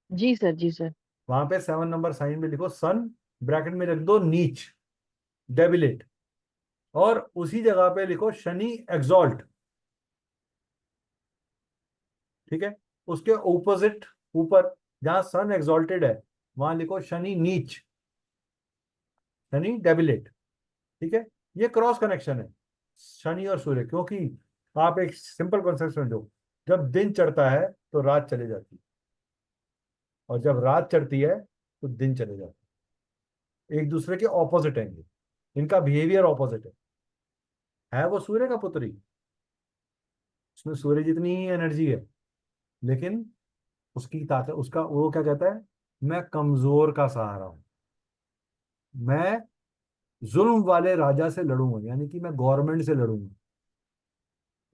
जी सर, जी सर। वहां पे 7 नंबर साइन में लिखो सन, ब्रैकेट में रख दो नीच, डेबिलेट, और उसी जगह पे लिखो शनि एक्सॉल्ट। ठीक है? उसके ऑपोजिट ऊपर, जहां सन एक्सॉल्टेड है, वहां लिखो शनि नीच, शनि डेबिलेट। ठीक है? ये क्रॉस कनेक्शन है शनि और सूर्य, क्योंकि आप एक सिंपल कॉन्सेप्ट समझो, जब दिन चढ़ता है तो रात चले जाती है, और जब रात चढ़ती है तो दिन चले जाता है। एक दूसरे के ऑपोजिट है ये। इनका बिहेवियर ऑपोजिट है वो सूर्य का पुत्र ही, उसमें सूर्य जितनी ही एनर्जी है, लेकिन उसकी ताकत, उसका वो क्या कहता है, मैं कमजोर का सहारा हूं, मैं जुल्म वाले राजा से लड़ूंगा, यानी कि मैं गवर्नमेंट से लड़ूंगा।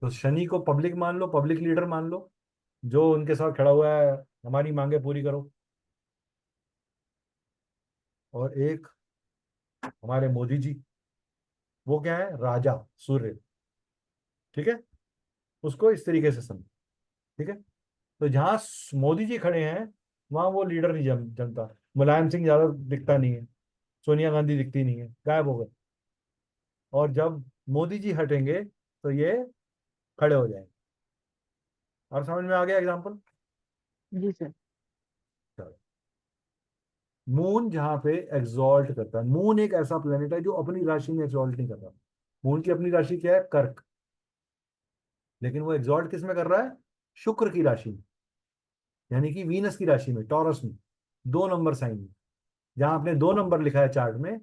तो शनि को पब्लिक मान लो, पब्लिक लीडर मान लो, जो उनके साथ खड़ा हुआ है, हमारी मांगे पूरी करो। और एक हमारे मोदी जी, वो क्या है? राजा, सूर्य। ठीक है? उसको इस तरीके से समझो। ठीक है? तो जहां मोदी जी खड़े हैं, वहां वो लीडर नहीं जनता। मुलायम सिंह ज्यादा दिखता नहीं है, सोनिया गांधी दिखती नहीं है, गायब हो गए। और जब मोदी जी हटेंगे तो ये खड़े हो जाएंगे। और समझ में आ गया एग्जाम्पल? जी सर। मून जहां पे एग्जॉल्ट करता है, मून एक ऐसा प्लेनेट है जो अपनी राशि में एग्जॉल्ट नहीं करता। मून की अपनी राशि क्या है? कर्क। लेकिन वो एग्जॉल्ट किस में कर रहा है? शुक्र की राशि में, यानी कि वीनस की राशि में, टॉरस में, 2 नंबर साइन में। जहां आपने 2 नंबर लिखा है चार्ट में,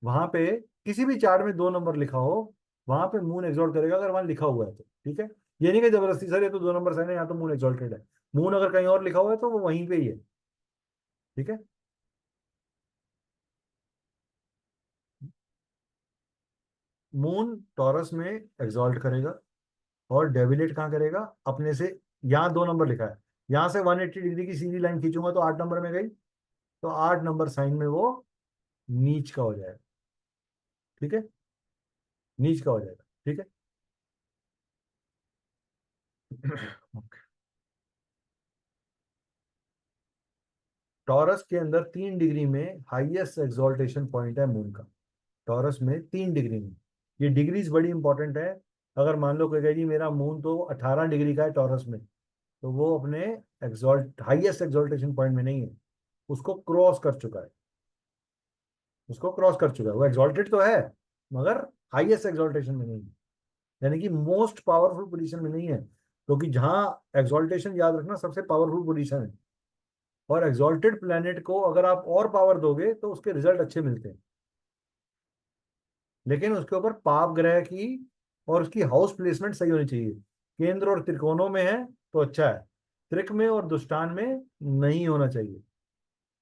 वहां पे किसी भी चार्ट में 2 नंबर लिखा हो, वहां पे मून एग्जॉल्ट करेगा, अगर वहां लिखा हुआ है तो। ठीक है? ये नहीं कि जबरदस्ती सर ये तो 2 नंबर साइन है, यहाँ तो मून एग्जॉल्टेड है। मून अगर कहीं और लिखा हुआ है तो वो वहीं पे ही है। ठीक है? मून टॉरस में एग्जॉल्ट करेगा, और डेविलेट कहाँ करेगा? अपने से। यहाँ 2 नंबर लिखा है, यहाँ से 180 डिग्री की सीधी लाइन खींचूंगा तो 8 नंबर में गई, तो 8 नंबर साइन में वो नीच का हो जाएगा। ठीक है? नीच का हो जाएगा। ठीक है? टॉरस के अंदर 3 डिग्री में हाईएस्ट एक्सॉल्टेशन पॉइंट है मून का। टॉरस में 3 डिग्री में। ये डिग्रीज बड़ी इंपॉर्टेंट है। अगर मान लो कोई कहे जी मेरा मून तो 18 डिग्री का है टॉरस में, तो वो अपने हाईएस्ट एक्सॉल्टेशन पॉइंट में नहीं है, उसको क्रॉस कर चुका है। उसको क्रॉस कर चुका है, वो एक्सॉल्टेड तो है, मगर हाईएस्ट एक्सॉल्टेशन में नहीं है, यानी कि मोस्ट पावरफुल पोजीशन में नहीं है। क्योंकि जहां एक्सॉल्टेशन, याद रखना, सबसे पावरफुल पोजीशन है। और एक्सॉल्टेड प्लेनेट को अगर आप और पावर दोगे तो उसके रिजल्ट अच्छे मिलते हैं, लेकिन उसके ऊपर पाप ग्रह की और उसकी हाउस प्लेसमेंट सही होनी चाहिए। केंद्र और त्रिकोणों में है तो अच्छा है, त्रिक में और दुष्टान में नहीं होना चाहिए।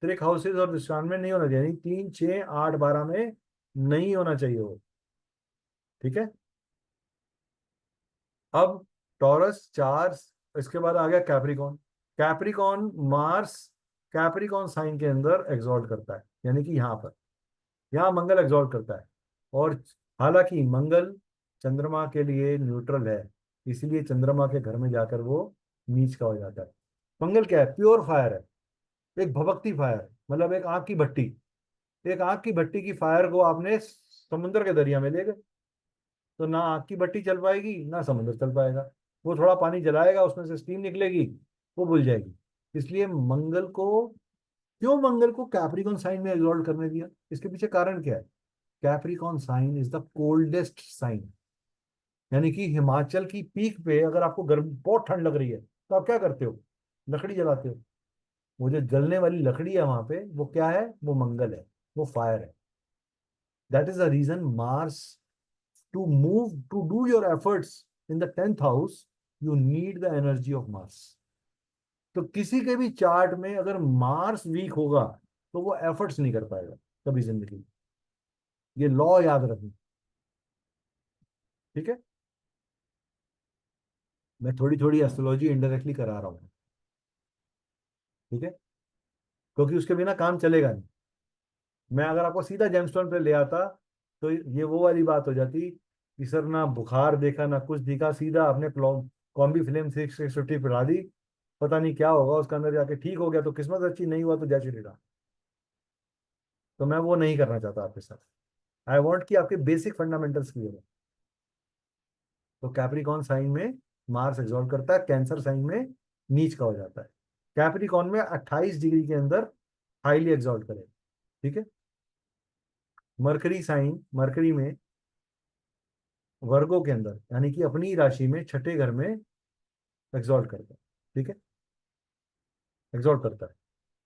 त्रिक हाउसेज और दुष्टान में नहीं होना चाहिए, यानी 3, 6, 8, 12 में नहीं होना चाहिए वो। ठीक है? अब टॉरस 4, इसके बाद आ गया Capricorn. Capricorn Mars Capricorn sign के अंदर एग्जॉल्ट करता है, यानी कि यहाँ पर, यहाँ मंगल एग्जॉल्ट करता है। और हालांकि मंगल चंद्रमा के लिए न्यूट्रल है, इसलिए चंद्रमा के घर में जाकर वो नीच का हो जाता है। मंगल क्या है? प्योर फायर है, एक भभकती फायर, मतलब एक आग की भट्टी। एक आग की भट्टी की फायर को आपने समुद्र के दरिया में ले गए, तो ना आग की भट्टी चल पाएगी ना समुद्र चल पाएगा। वो थोड़ा पानी जलाएगा, उसमें से स्टीम निकलेगी, वो बुझ जाएगी। इसलिए मंगल को, क्यों मंगल को कैप्रिकॉन साइन में एग्जॉल्ट करने दिया? इसके पीछे कारण क्या है? Capricorn sign is the coldest sign, यानी कि हिमाचल की पीक पे अगर आपको गर्म, बहुत ठंड लग रही है, तो आप क्या करते हो? लकड़ी जलाते हो। वो जो जलने वाली लकड़ी है वहां पे, वो क्या है? वो मंगल है, वो फायर है। That is the reason Mars, to move, to do your efforts in the 10th house, you need the energy of Mars. तो किसी के भी चार्ट में अगर मार्स वीक होगा तो वो एफर्ट्स नहीं कर पाएगा कभी जिंदगी में। ये लॉ याद रखना। ठीक है, मैं थोड़ी थोड़ी एस्ट्रोलॉजी इनडायरेक्टली करा रहा हूँ। ठीक है, क्योंकि उसके बिना काम चलेगा नहीं। मैं अगर आपको सीधा जेमस्टोन पे ले आता तो ये वो वाली बात हो जाती कि सर ना बुखार देखा ना कुछ दिखा, सीधा आपने कॉम्बी फिल्म 650 पिला दी, पता नहीं क्या होगा उसके अंदर जाके, ठीक हो गया तो किस्मत अच्छी, नहीं हुआ तो जैसे टेढ़ा। तो मैं वो नहीं करना चाहता आपके साथ। आई वॉन्ट कि आपके बेसिक फंडामेंटल्स क्लियर हो। तो कैप्रिकॉन साइन में मार्स एग्जॉल्ट करता है, कैंसर साइन में नीच का हो जाता है। कैप्रिकॉन में 28 डिग्री के अंदर हाईली एग्जॉल्ट करेगा। ठीक है, मरकरी साइन, मरकरी में वर्गों के अंदर यानी कि अपनी राशि में छठे घर में एग्जॉल्ट करता है। ठीक है, एग्जॉल्ट करता है।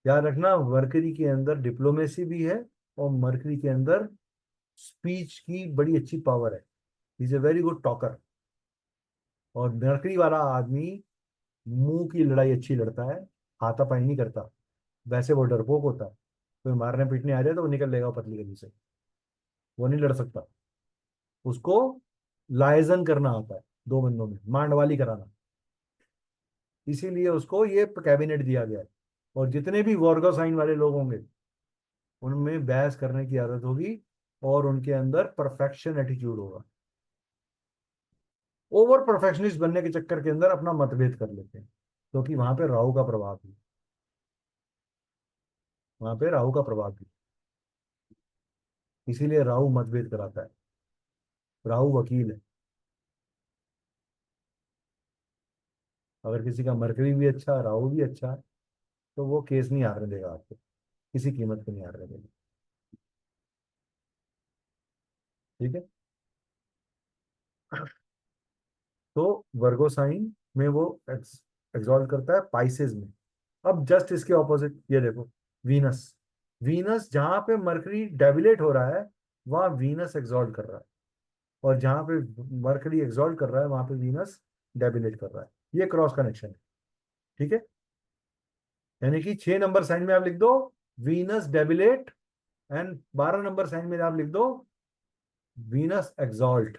याद रखना, मरकरी के अंदर डिप्लोमेसी भी है और मरकरी के अंदर स्पीच की बड़ी अच्छी पावर है। Is a very good talker. और मरकरी वाला आदमी मुंह की लड़ाई अच्छी लड़ता है, हाथापाई नहीं करता। वैसे वो डरपोक होता है, कोई मारने पीटने आ जाए तो वो निकल लेगा पतली गली से, वो नहीं लड़ सकता। उसको लाइजन करना आता है, दो बंदों में मांडवाली कराना। इसीलिए उसको ये कैबिनेट दिया गया है। और जितने भी वर्गो साइन वाले लोग होंगे उनमें बहस करने की आदत होगी और उनके अंदर परफेक्शन एटीट्यूड होगा। ओवर परफेक्शनिस्ट बनने के चक्कर के अंदर अपना मतभेद कर लेते हैं, क्योंकि वहां पे राहु का प्रभाव भी, वहां पे राहु का प्रभाव भी, इसीलिए राहु मतभेद कराता है। राहु वकील है। अगर किसी का मरकरी भी अच्छा, राहु भी अच्छा है, तो वो केस नहीं हारने देगा आपको, किसी कीमत पे नहीं हारने देगा। ठीक है, तो वर्गो साइन में वो एग्जॉल्ट करता है पाइसेस में। अब जस्ट इसके ऑपोजिट ये देखो, वीनस। वीनस जहां पे मरकरी डेबिलेट हो रहा है वहां वीनस एग्जॉल्ट कर रहा है, और जहां पे मरकरी एग्जॉल्ट कर रहा है वहां पे वीनस डेबिलेट कर रहा है। ये क्रॉस कनेक्शन है। ठीक है, यानी कि 6 नंबर साइन में आप लिख दो वीनस डेबिलेट, एंड 12 नंबर साइन में आप लिख दो वीनस एग्जॉल्ट।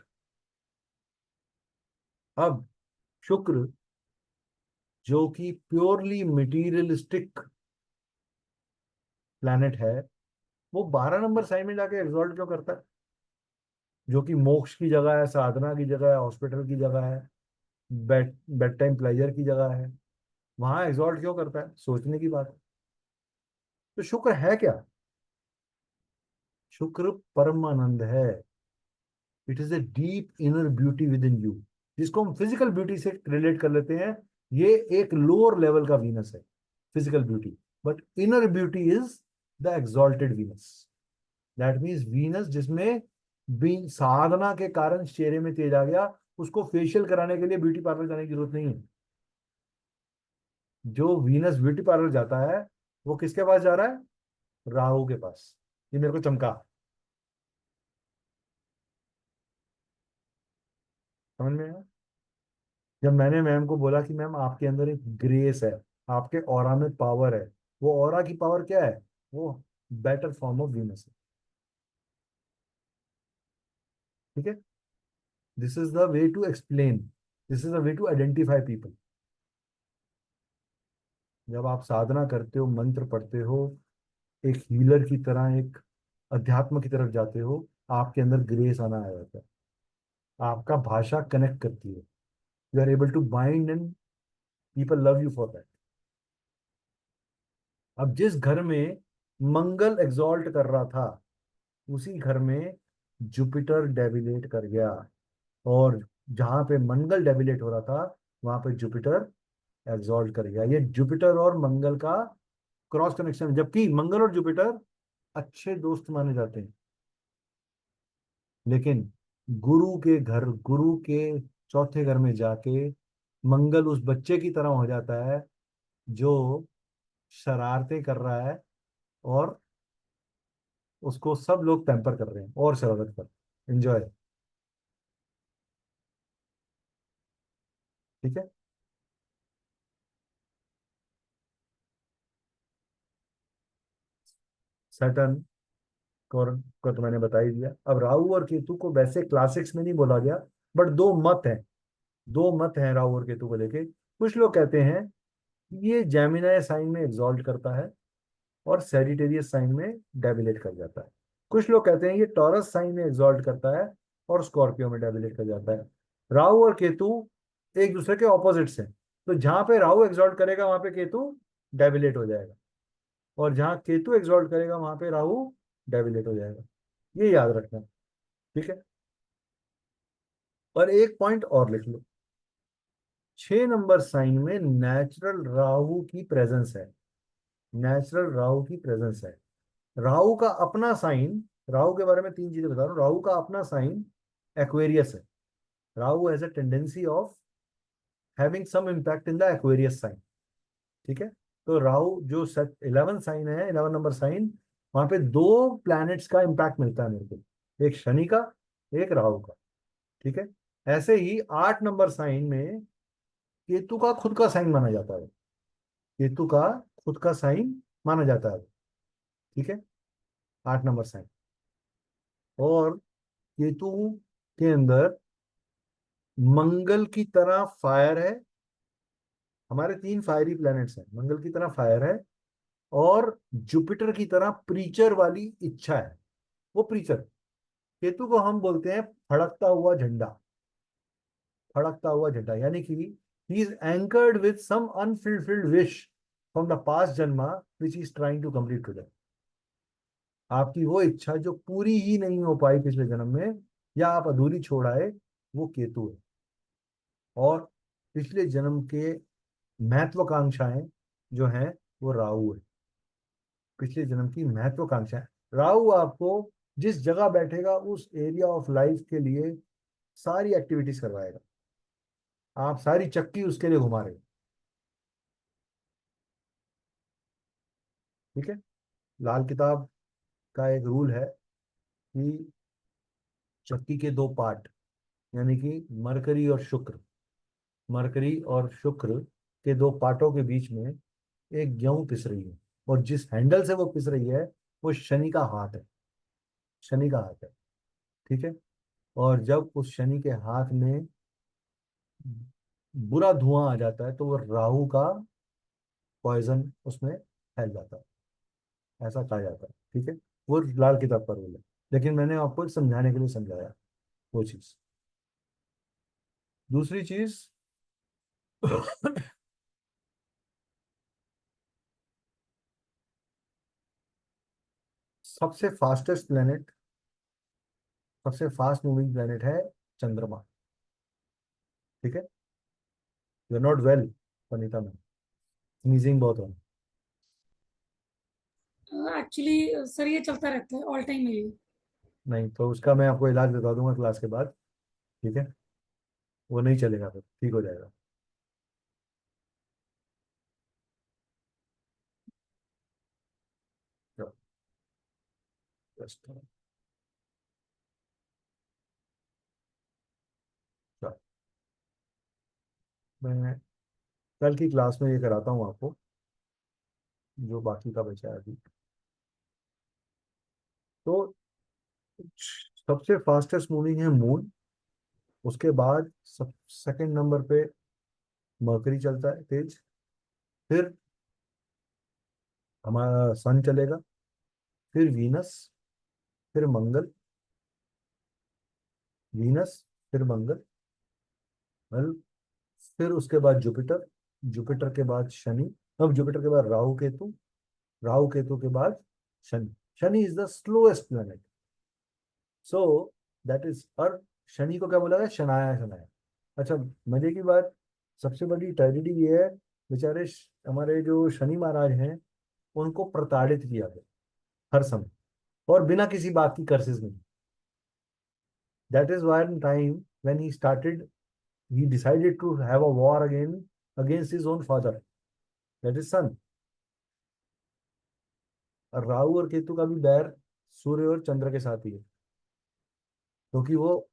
अब शुक्र जो कि प्योरली मटीरियलिस्टिक प्लैनेट है, वो 12 नंबर साइन में जाके एग्जॉल्ट क्यों करता है? जो कि मोक्ष की जगह है, साधना की जगह है, हॉस्पिटल की जगह है, बेड बेड टाइम प्लेजर की जगह है, वहां एग्जॉल्ट क्यों करता है? सोचने की बात है। तो शुक्र है क्या? शुक्र परमानंद है। It is a deep inner beauty with in you, जिसको हम फिजिकल ब्यूटी से रिलेट कर लेते हैं। ये एक लोअर लेवल का वीनस है, physical beauty. But inner beauty is the exalted Venus. That means Venus जिसमें भी साधना के कारण चेहरे में तेज आ गया, उसको फेशियल कराने के लिए ब्यूटी पार्लर जाने की जरूरत नहीं है। जो वीनस ब्यूटी पार्लर जाता है वो किसके पास जा रहा है? राहु के पास। ये मेरे को चमका, समझ में आया? जब मैंने मैम को बोला कि मैम आपके अंदर एक ग्रेस है, आपके ऑरा में पावर है, वो ऑरा की पावर क्या है? वो बेटर फॉर्म ऑफ वीनस है। ठीक है, this is the way to explain, this is the way to identify people. जब आप साधना करते हो, मंत्र पढ़ते हो, एक हीलर की तरह, एक अध्यात्म की तरफ जाते हो, आपके अंदर ग्रेस आना आ जाता है। आपका भाषा कनेक्ट करती है, you are able to bind and people love you for that. अब जिस घर में मंगल एग्जॉल्ट कर रहा था उसी घर में जुपिटर डेबिलेट कर गया, और जहां पे मंगल डेबिलेट हो रहा था वहां पे जुपिटर एग्जॉल्ट कर गया। ये जुपिटर और मंगल का क्रॉस कनेक्शन, जबकि मंगल और जुपिटर अच्छे दोस्त माने जाते हैं, लेकिन गुरु के घर, गुरु के चौथे घर में जाके मंगल उस बच्चे की तरह हो जाता है जो शरारतें कर रहा है, और उसको सब लोग पैम्पर कर रहे हैं और शरारत कर, एंजॉय। ठीक है। सैटर्न को तो मैंने बता ही दिया। अब राहु और केतु को वैसे क्लासिक्स में नहीं बोला गया, बट दो मत हैं, दो मत हैं राहु और केतु को लेके। कुछ लोग कहते हैं ये जेमिनाई साइन में एग्जॉल्ट करता है और सैजिटेरियस साइन में डेबिलेट कर जाता है। कुछ लोग कहते हैं ये टॉरस साइन में एग्जॉल्ट करता है और स्कॉर्पियो में डेबिलेट कर जाता है। राहु और केतु एक दूसरे के ऑपोजिट्स हैं, तो जहां पे राहु एग्जॉल्ट करेगा वहां पे केतु डेबिलेट हो जाएगा, और जहां केतु एग्जॉल्ट करेगा वहां पे राहु डेबिलेट हो जाएगा। ये याद रखना, ठीक है। और एक पॉइंट और लिख लो, 6 नंबर साइन में नेचुरल राहु की प्रेजेंस है, नेचुरल राहु की प्रेजेंस है। राहु का अपना साइन, राहु के बारे में 3 चीजें बता रहा हूँ। राहु का अपना साइन एक्वेरियस है। Rahu has a tendency of having some impact in the Aquarius sign, ठीक है। तो राहु जो सेट 11 साइन है, 11 नंबर साइन, वहां पे 2 प्लैनेट्स का इम्पैक्ट मिलता है मेरे को, एक शनि का, एक राहु का, ठीक है। ऐसे ही 8 नंबर साइन में केतु का खुद का साइन माना जाता है, केतु का खुद का साइन माना जाता है, ठीक है, 8 नंबर साइन। और केतु के अंदर मंगल की तरह फायर है। हमारे 3 फायरी प्लैनेट्स हैं, मंगल की तरह फायर है और जुपिटर की तरह प्रीचर वाली इच्छा है। वो प्रीचर, केतु को हम बोलते हैं फड़कता हुआ झंडा, फड़कता हुआ झंडा, यानी कि he is anchored with some unfulfilled wish from the past जन्मा which is trying to complete today. आपकी वो इच्छा जो पूरी ही नहीं हो पाई पिछले जन्म में, या आप अधूरी छोड़ आए, वो केतु है। और पिछले जन्म के महत्वाकांक्षाएं जो हैं वो राहु है, पिछले जन्म की महत्वाकांक्षाएं। राहु आपको जिस जगह बैठेगा उस एरिया ऑफ लाइफ के लिए सारी एक्टिविटीज करवाएगा, आप सारी चक्की उसके लिए घुमा रहे हो, ठीक है। लाल किताब का एक रूल है कि चक्की के 2 पार्ट, यानी कि मरकरी और शुक्र, मरकरी और शुक्र के 2 पार्टों के बीच में एक गेहूं पिस रही है, और जिस हैंडल से वो पिस रही है वो शनि का हाथ है, शनि का हाथ है, ठीक है। और जब उस शनि के हाथ में बुरा धुआं आ जाता है तो वो राहु का पॉइजन उसमें फैल जाता है, ऐसा कहा जाता है, ठीक है। वो लाल किताब का रूल है, लेकिन मैंने आपको समझाने के लिए समझाया वो चीज। दूसरी चीज सबसे फास्टेस्ट प्लेनेट, सबसे फास्ट मूविंग प्लेनेट है चंद्रमा, ठीक है। You are not well Vanita ma'am, sneezing बहुत हो। एक्चुअली सर ये चलता रहता है ऑल टाइम में ये। नहीं तो उसका मैं आपको इलाज बता दूंगा क्लास के बाद, ठीक है। वो नहीं चलेगा, फिर ठीक हो जाएगा। चलो, just, चलो, मैं कल की क्लास में ये कराता हूँ आपको, जो बाकी का बचा है अभी। तो सबसे फास्टेस्ट मूविंग है मून, उसके बाद सब सेकंड नंबर पे मर्करी चलता है तेज, फिर हमारा सन चलेगा, फिर वीनस, फिर मंगल, वीनस, फिर मंगल, well, फिर उसके बाद जुपिटर, जुपिटर के बाद शनि, अब जुपिटर के बाद राहु केतु, राहु केतु के बाद Shani. Shani is the slowest planet, so that is earth. Shani को क्या बोला गया, शनाया शनाया। अच्छा, मजे की बात, सबसे बड़ी ट्रेजेडी ये है, बेचारे हमारे जो शनि महाराज हैं उनको प्रताड़ित किया गया हर समय, और बिना किसी बात की कर्सेस में। That is one time when he started, he decided to have a war against his own father, that is sun। और राहु और केतु का भी बैर सूर्य और चंद्र के साथ ही है, क्योंकि वो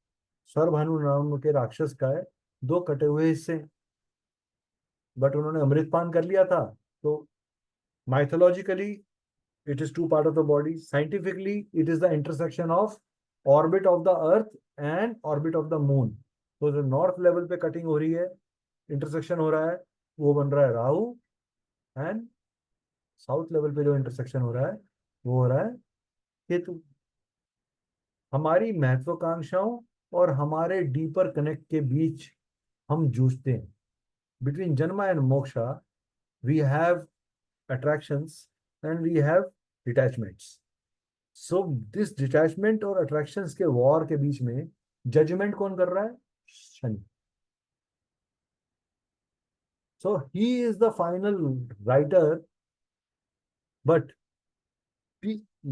स्वरभानु नाम के राक्षस का है 2 कटे हुए हिस्से, बट उन्होंने अमृत पान कर लिया था। तो mythologically it is two part of the body. Scientifically, it is the intersection of orbit of the earth and orbit of the moon. तो जो नॉर्थ लेवल पे कटिंग हो रही है, इंटरसेक्शन हो रहा है, वो बन रहा है राहु, एंड साउथ लेवल पे जो इंटरसेक्शन हो रहा है वो हो रहा है केतु। हमारी महत्वाकांक्षाओं और हमारे डीपर कनेक्ट के बीच हम जूझते हैं। Between janma and moksha we have attractions and we have detachments. So this detachment और attractions के war के बीच में judgment कौन कर रहा है? Shani. So he is the final writer, but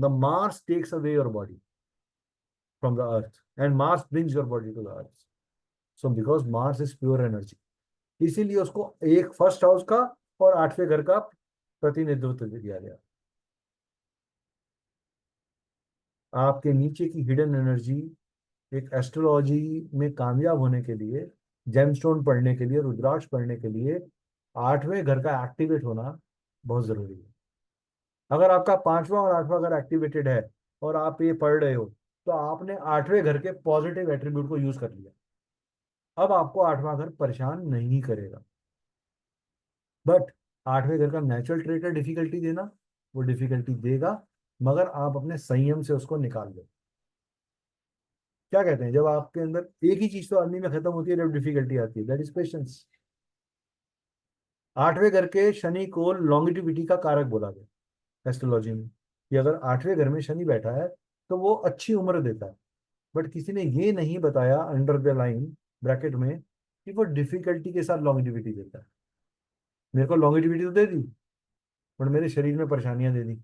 the Mars takes away your body from the earth and Mars brings your body to the earth. So because Mars is pure energy, इसीलिए उसको एक first house का और 8वें घर का प्रतिनिधित्व दिया गया। आपके नीचे की हिडन एनर्जी एक एस्ट्रोलॉजी में कामयाब होने के लिए, जेमस्टोन पढ़ने के लिए, रुद्राक्ष पढ़ने के लिए 8वें घर का एक्टिवेट होना बहुत जरूरी है। अगर आपका 5वां और 8वां घर एक्टिवेटेड है और आप ये पढ़ रहे हो तो आपने 8वें घर के पॉजिटिव एट्रीब्यूट को यूज कर लिया। अब आपको 8वां घर परेशान नहीं करेगा। बट 8वें घर का नेचुरल ट्रेट है डिफिकल्टी देना, वो डिफिकल्टी देगा, मगर आप अपने संयम से उसको निकाल दो। क्या कहते हैं, जब आपके अंदर एक ही चीज तो आदमी में खत्म होती है जब डिफिकल्टी आती है, दैट इज पेशेंस। 8वें घर के शनि को लॉन्गिटिविटी का कारक बोला गया एस्ट्रोलॉजी में, कि अगर 8वें घर में शनि बैठा है तो वो अच्छी उम्र देता है। बट किसी ने ये नहीं बताया अंडर द लाइन ब्रैकेट में कि वो डिफिकल्टी के साथ लॉन्गिटिविटी देता है। मेरे को लॉन्गिटिविटी तो दे दी, बट मेरे शरीर में परेशानियां दे दी।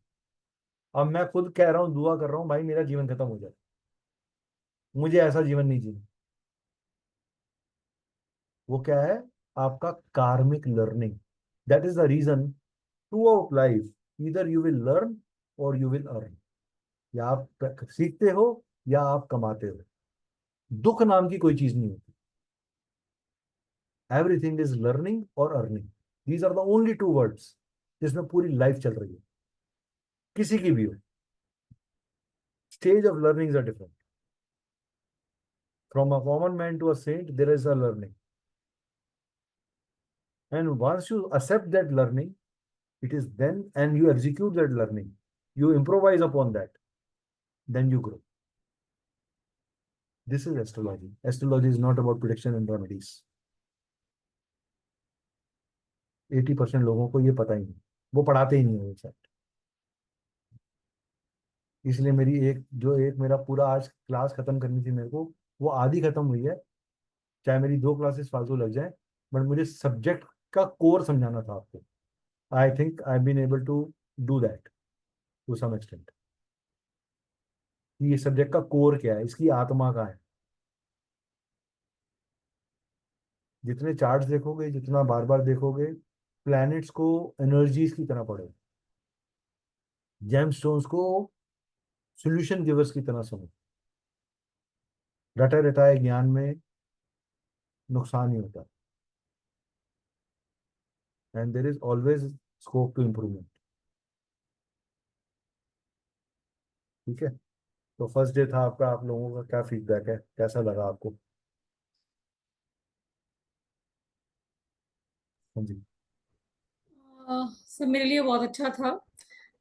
अब मैं खुद कह रहा हूँ, दुआ कर रहा हूँ, भाई मेरा जीवन खत्म हो जाए, मुझे ऐसा जीवन नहीं जीना। वो क्या है? आपका karmic learning. That is the reason throughout life either you will learn और यू विल अर्न। या आप सीखते हो या आप कमाते हो। दुख नाम की कोई चीज नहीं होती। एवरीथिंग इज लर्निंग और earning. These are the only two words जिसमें पूरी लाइफ चल रही है, किसी की भी हो। Stage of learning are different. From a common man to a saint there is a learning, and once you accept that learning, it is then, and you execute that learning, you improvise upon that, then you grow. This is astrology. Astrology is not about prediction and remedies. 80% लोगों को ये पता ही नहीं, वो पढ़ाते ही नहीं है website. इसलिए मेरी एक मेरा पूरा आज क्लास खत्म करनी थी मेरे को, वो आधी खत्म हुई है। चाहे मेरी 2 क्लासेस फालतू लग जाए, बट मुझे सब्जेक्ट का कोर समझाना था आपको। I think I been able to do that to some extent. ये सब्जेक्ट का कोर क्या है, इसकी आत्मा का है। जितने चार्ट्स देखोगे, जितना बार बार देखोगे, प्लैनेट्स को एनर्जीज की तरह पढ़ो, जेमस्टोन्स को सॉल्यूशन गिवर्स की तरह समझो। रटे रटाए ज्ञान में नुकसान ही होता है, and there is always scope to improvement. ठीक है, तो फर्स्ट डे था आपका, आप लोगों का क्या फीडबैक है, कैसा लगा आपको? हाँ जी। सब मेरे लिए बहुत अच्छा था।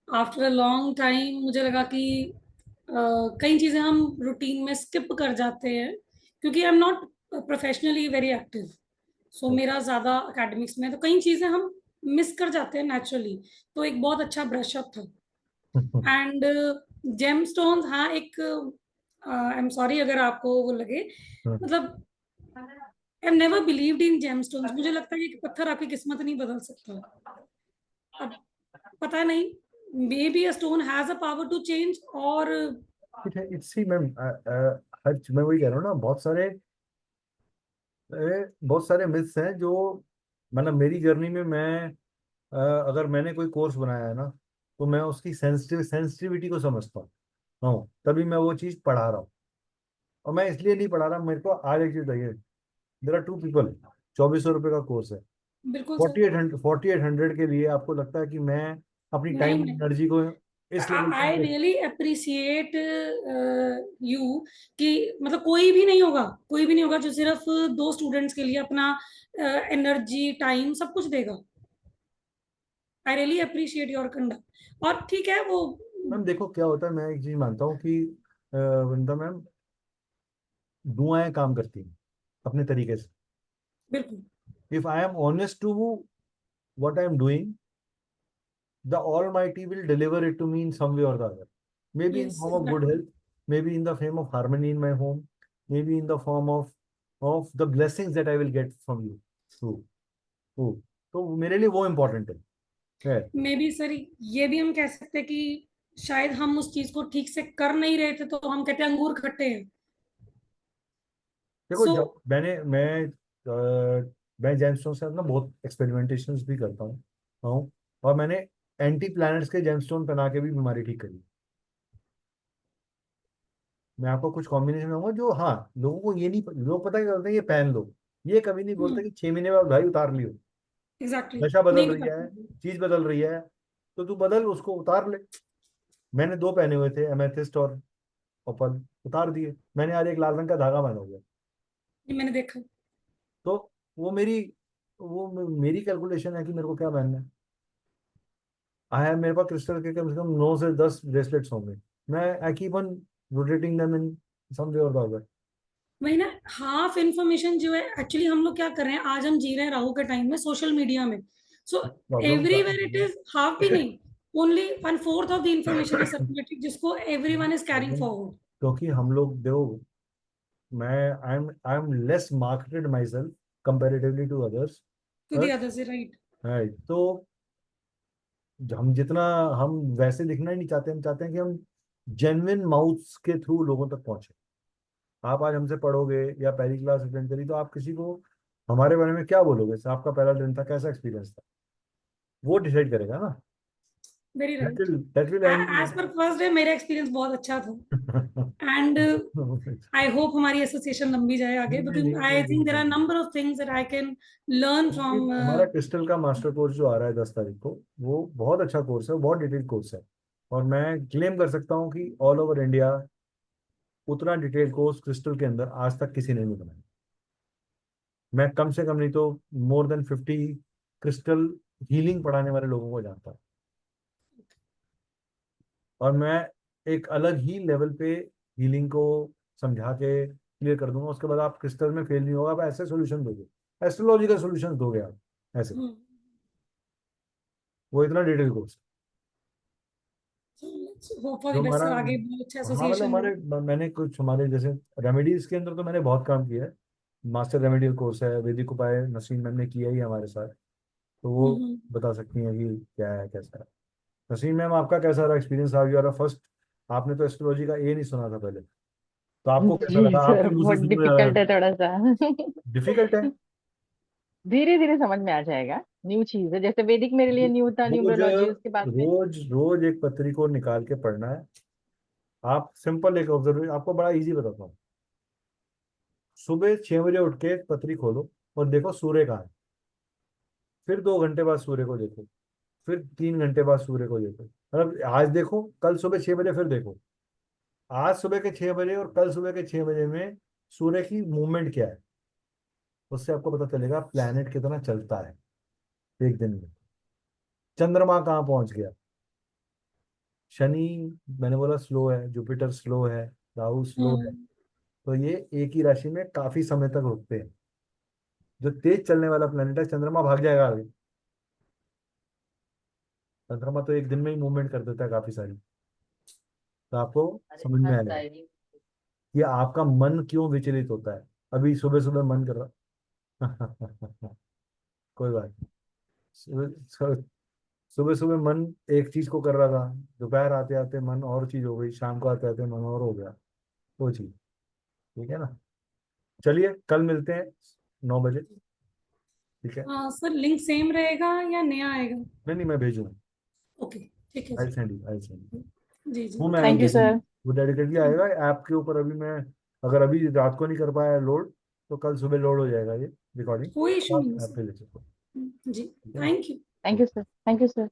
आफ्टर अ लॉन्ग टाइम मुझे लगा कि कई चीज़ें हम रूटीन में स्किप कर जाते हैं, क्योंकि I am not professionally very active. So मेरा ज़्यादा एकेडमिक्स में, तो कई चीज़ें हम मिस कर जाते हैं नेचुरली। तो एक बहुत अच्छा ब्रशअप था। एंड जेम स्टोन्स, हाँ, एक आई एम सॉरी अगर आपको वो लगे, मतलब I have never believed in gemstones. मुझे लगता है कि पत्थर आपकी किस्मत नहीं बदल सकता। अब पता नहीं, may be a stone has a power to change. और इट्स मैम, हर मैं वही कह रहा हूँ ना, बहुत सारे मिथ्स हैं जो, मतलब मेरी जर्नी में मैं अगर मैंने कोई कोर्स बनाया है ना, तो मैं उसकी सेंसिटिविटी को समझता हूँ, तभी मैं वो चीज़ पढ़ा रहा हूँ। और मैं इसलिए नहीं पढ़ा रहा, मेरे को आज एक चीज बताइए, देयर आर 2 पीपल, 2400 रुपये का कोर्स है, बिल्कुल सर। 4800 के लिए आपको लगता है कि मैं अपनी नहीं टाइम नहीं, एनर्जी को इस लेवल पे आई invest- रियली अप्रिसिएट यू कि मतलब कोई भी नहीं होगा जो सिर्फ दो स्टूडेंट्स के लिए अपना एनर्जी टाइम सब कुछ देगा। I really appreciate your conduct. और ठीक है वो। मैम देखो क्या होता है, मैं एक चीज मानता हूँ कि वृंदा मैम, दुआएं काम करती हैं अपने तरीके से। बिल्कुल। If I am honest to what I am doing, the Almighty will deliver it to me in some way or the other. Maybe in yes form of good exactly. health, maybe in the form of harmony in my home, maybe in the form of the blessings that I will get from you. True, true. तो मेरे लिए वो important है। May be sir ये भी हम कह सकते हैं कि शायद हम उस चीज को ठीक से कर नहीं रहे थे, तो हम कहते हैं अंगूर खट्टे हैं। देखो सो जब मैं जेमस्टोन से अपना बहुत एक्सपेरिमेंटेशंस भी करता हूँ और मैंने एंटी प्लैनेट्स के जेमस्टोन पहना के भी बीमारी ठीक करी। मैं आपको कुछ कॉम्बिनेशन दूंगा जो, हाँ, लोगों को ये नहीं, लोग पता क्या करते हैं, ये पहन लो, ये कभी नहीं बोलते कि 6 महीने बाद भाई उतार लियो। एग्जैक्टली दशा नहीं बदल भी रही है, करते। चीज बदल रही है, तो तू बदल, उसको उतार ले। मैंने दो पहने हुए थे, एमेथिस्ट और ओपल, उतार दिए। मैंने आज एक लाल रंग का धागा पहना हुआ है। ये मैंने देखा। तो वो मेरी मेरी कैलकुलेशन है कि मेरे को क्या पहनना है। मेरे पास क्रिस्टल के कम से कम 9 से 10 ब्रेसलेट्स होंगे। मैं I keep on rotating them in some way और द अदर। वही ना, हाफ इंफॉर्मेशन जो है एक्चुअली हम लोग क्या कर रहे हैं, आज हम जी रहे हैं राहु के टाइम में सोशल मीडिया में। So problem everywhere it is half भी नहीं, only one fourth of the information is circulating जिसको एवरीवन इज कैरिंग फॉरवर्ड क्योंकि हम लोग देखो, मैं I am less marketed myself comparatively to others. To the others, right. है तो हम जितना, हम वैसे दिखना ही नहीं चाहते, हम चाहते हैं कि हम जेन्युइन माउथ्स के थ्रू लोगों तक पहुंचे। आप आज हमसे पढ़ोगे या पहली क्लास अटेंड करी तो आप किसी को हमारे बारे में क्या बोलोगे, सर आपका पहला दिन था, कैसा एक्सपीरियंस था, वो डिसाइड करेगा ना। Very right. That will as per first day मेरा एक्सपीरियंस बहुत अच्छा था। एंड एंड आई होप हमारी एसोसिएशन लंबी जाए आगे, नहीं नहीं because I think there are number of things that I can learn क्योंकि फ्रॉम। हमारा क्रिस्टल का मास्टर कोर्स जो आ रहा है 10 तारीख को, वो बहुत अच्छा कोर्स है, बहुत डिटेल कोर्स है। और मैं क्लेम कर सकता हूँ कि ऑल ओवर इंडिया उतना डिटेल कोर्स क्रिस्टल के अंदर आज तक किसी ने नहीं बनाया। मैं कम से कम नहीं तो मोर देन 50 क्रिस्टल हीलिंग पढ़ाने वाले लोगों को जानता हूँ। और मैं एक अलग ही लेवल पे हीलिंग को समझा के क्लियर कर दूंगा। उसके बाद आप क्रिस्टल में फेल नहीं होगा, आप ऐसे सॉल्यूशन दोगे, एस्ट्रोलॉजिकल सॉल्यूशन दोगे आप ऐसे। वो इतना डिटेल कोर्स होप फॉर जो द बेस्ट हमारा, सर, आगे बहुत अच्छा हाँ मतलब एसोसिएशन हमारे, हो। मैंने कुछ हमारे जैसे रेमेडीज के अंदर तो मैंने बहुत काम किया है। मास्टर रेमेडियल कोर्स है, वैदिक उपाय नसीम मैम ने किया ही हमारे साथ, तो वो हम्म। बता सकती हैं कि क्या है कैसा है। नसीम मैम आपका कैसा रहा एक्सपीरियंस, आप यू आर फर्स्ट, आपने तो एस्ट्रोलॉजी का ए नहीं सुना था पहले, तो आपको कैसा जी लगा, सर, आपके मुंह से बहुत सुनने में आ रहा डिफिकल्ट है। है थोड़ा सा। डिफिकल्ट है। धीरे धीरे समझ में आ जाएगा। न्यू चीज है, जैसे वैदिक मेरे लिए न्यू था, रोज न्यूमरोलॉजी, उसके बाद में रोज रोज एक पत्री को निकाल के पढ़ना है। आप सिंपल एक ऑब्जर्वेशन आपको बड़ा इजी बताता हूँ। सुबह 6 बजे उठ के पत्री खोलो और देखो सूर्य कहाँ है। फिर 2 घंटे बाद सूर्य को देखो, फिर 3 घंटे बाद सूर्य को देखो। मतलब आज देखो, कल सुबह 6 बजे फिर देखो। आज सुबह के 6 बजे और कल सुबह के 6 बजे में सूर्य की मूवमेंट क्या है, उससे आपको पता चलेगा प्लैनेट कितना चलता है एक दिन में। चंद्रमा कहाँ पहुंच गया, शनि, मैंने बोला स्लो है, जुपिटर स्लो है, राहु स्लो है। हम्म। तो ये एक ही राशि में काफी समय तक रुकते हैं। जो तेज चलने वाला प्लेनेट है चंद्रमा भाग जाएगा आगे। चंद्रमा तो एक दिन में ही मूवमेंट कर देता है काफी सारी। तो आपको समझ में आएगा कि आपका मन क्यों विचलित होता है। अभी सुबह सुबह मन कर रहा कोई बात नहीं। सुबह सुबह सुबह मन एक चीज को कर रहा था, दोपहर आते आते मन और चीज हो गई, शाम को आते आते मन और हो गया वो चीज। ठीक है ना। चलिए कल मिलते हैं 9 बजे। ठीक है। हाँ सर, लिंक सेम रहेगा या नया आएगा? नहीं नहीं, मैं भेजूंगा। ओके, ठीक है आई जी। Send you, I send you. जी जी, वो मैं थैंक यू भेजूंगा, सर। वो डेडिकेटली आएगा ऐप के ऊपर। अभी मैं, अगर अभी रात को नहीं कर पाया लोड, तो कल सुबह लोड हो जाएगा ये रिकॉर्डिंग, कोई इशू आप नहीं है ऐप सर। पे ले सकते हो। जी, thank you. Thank you sir, thank you sir.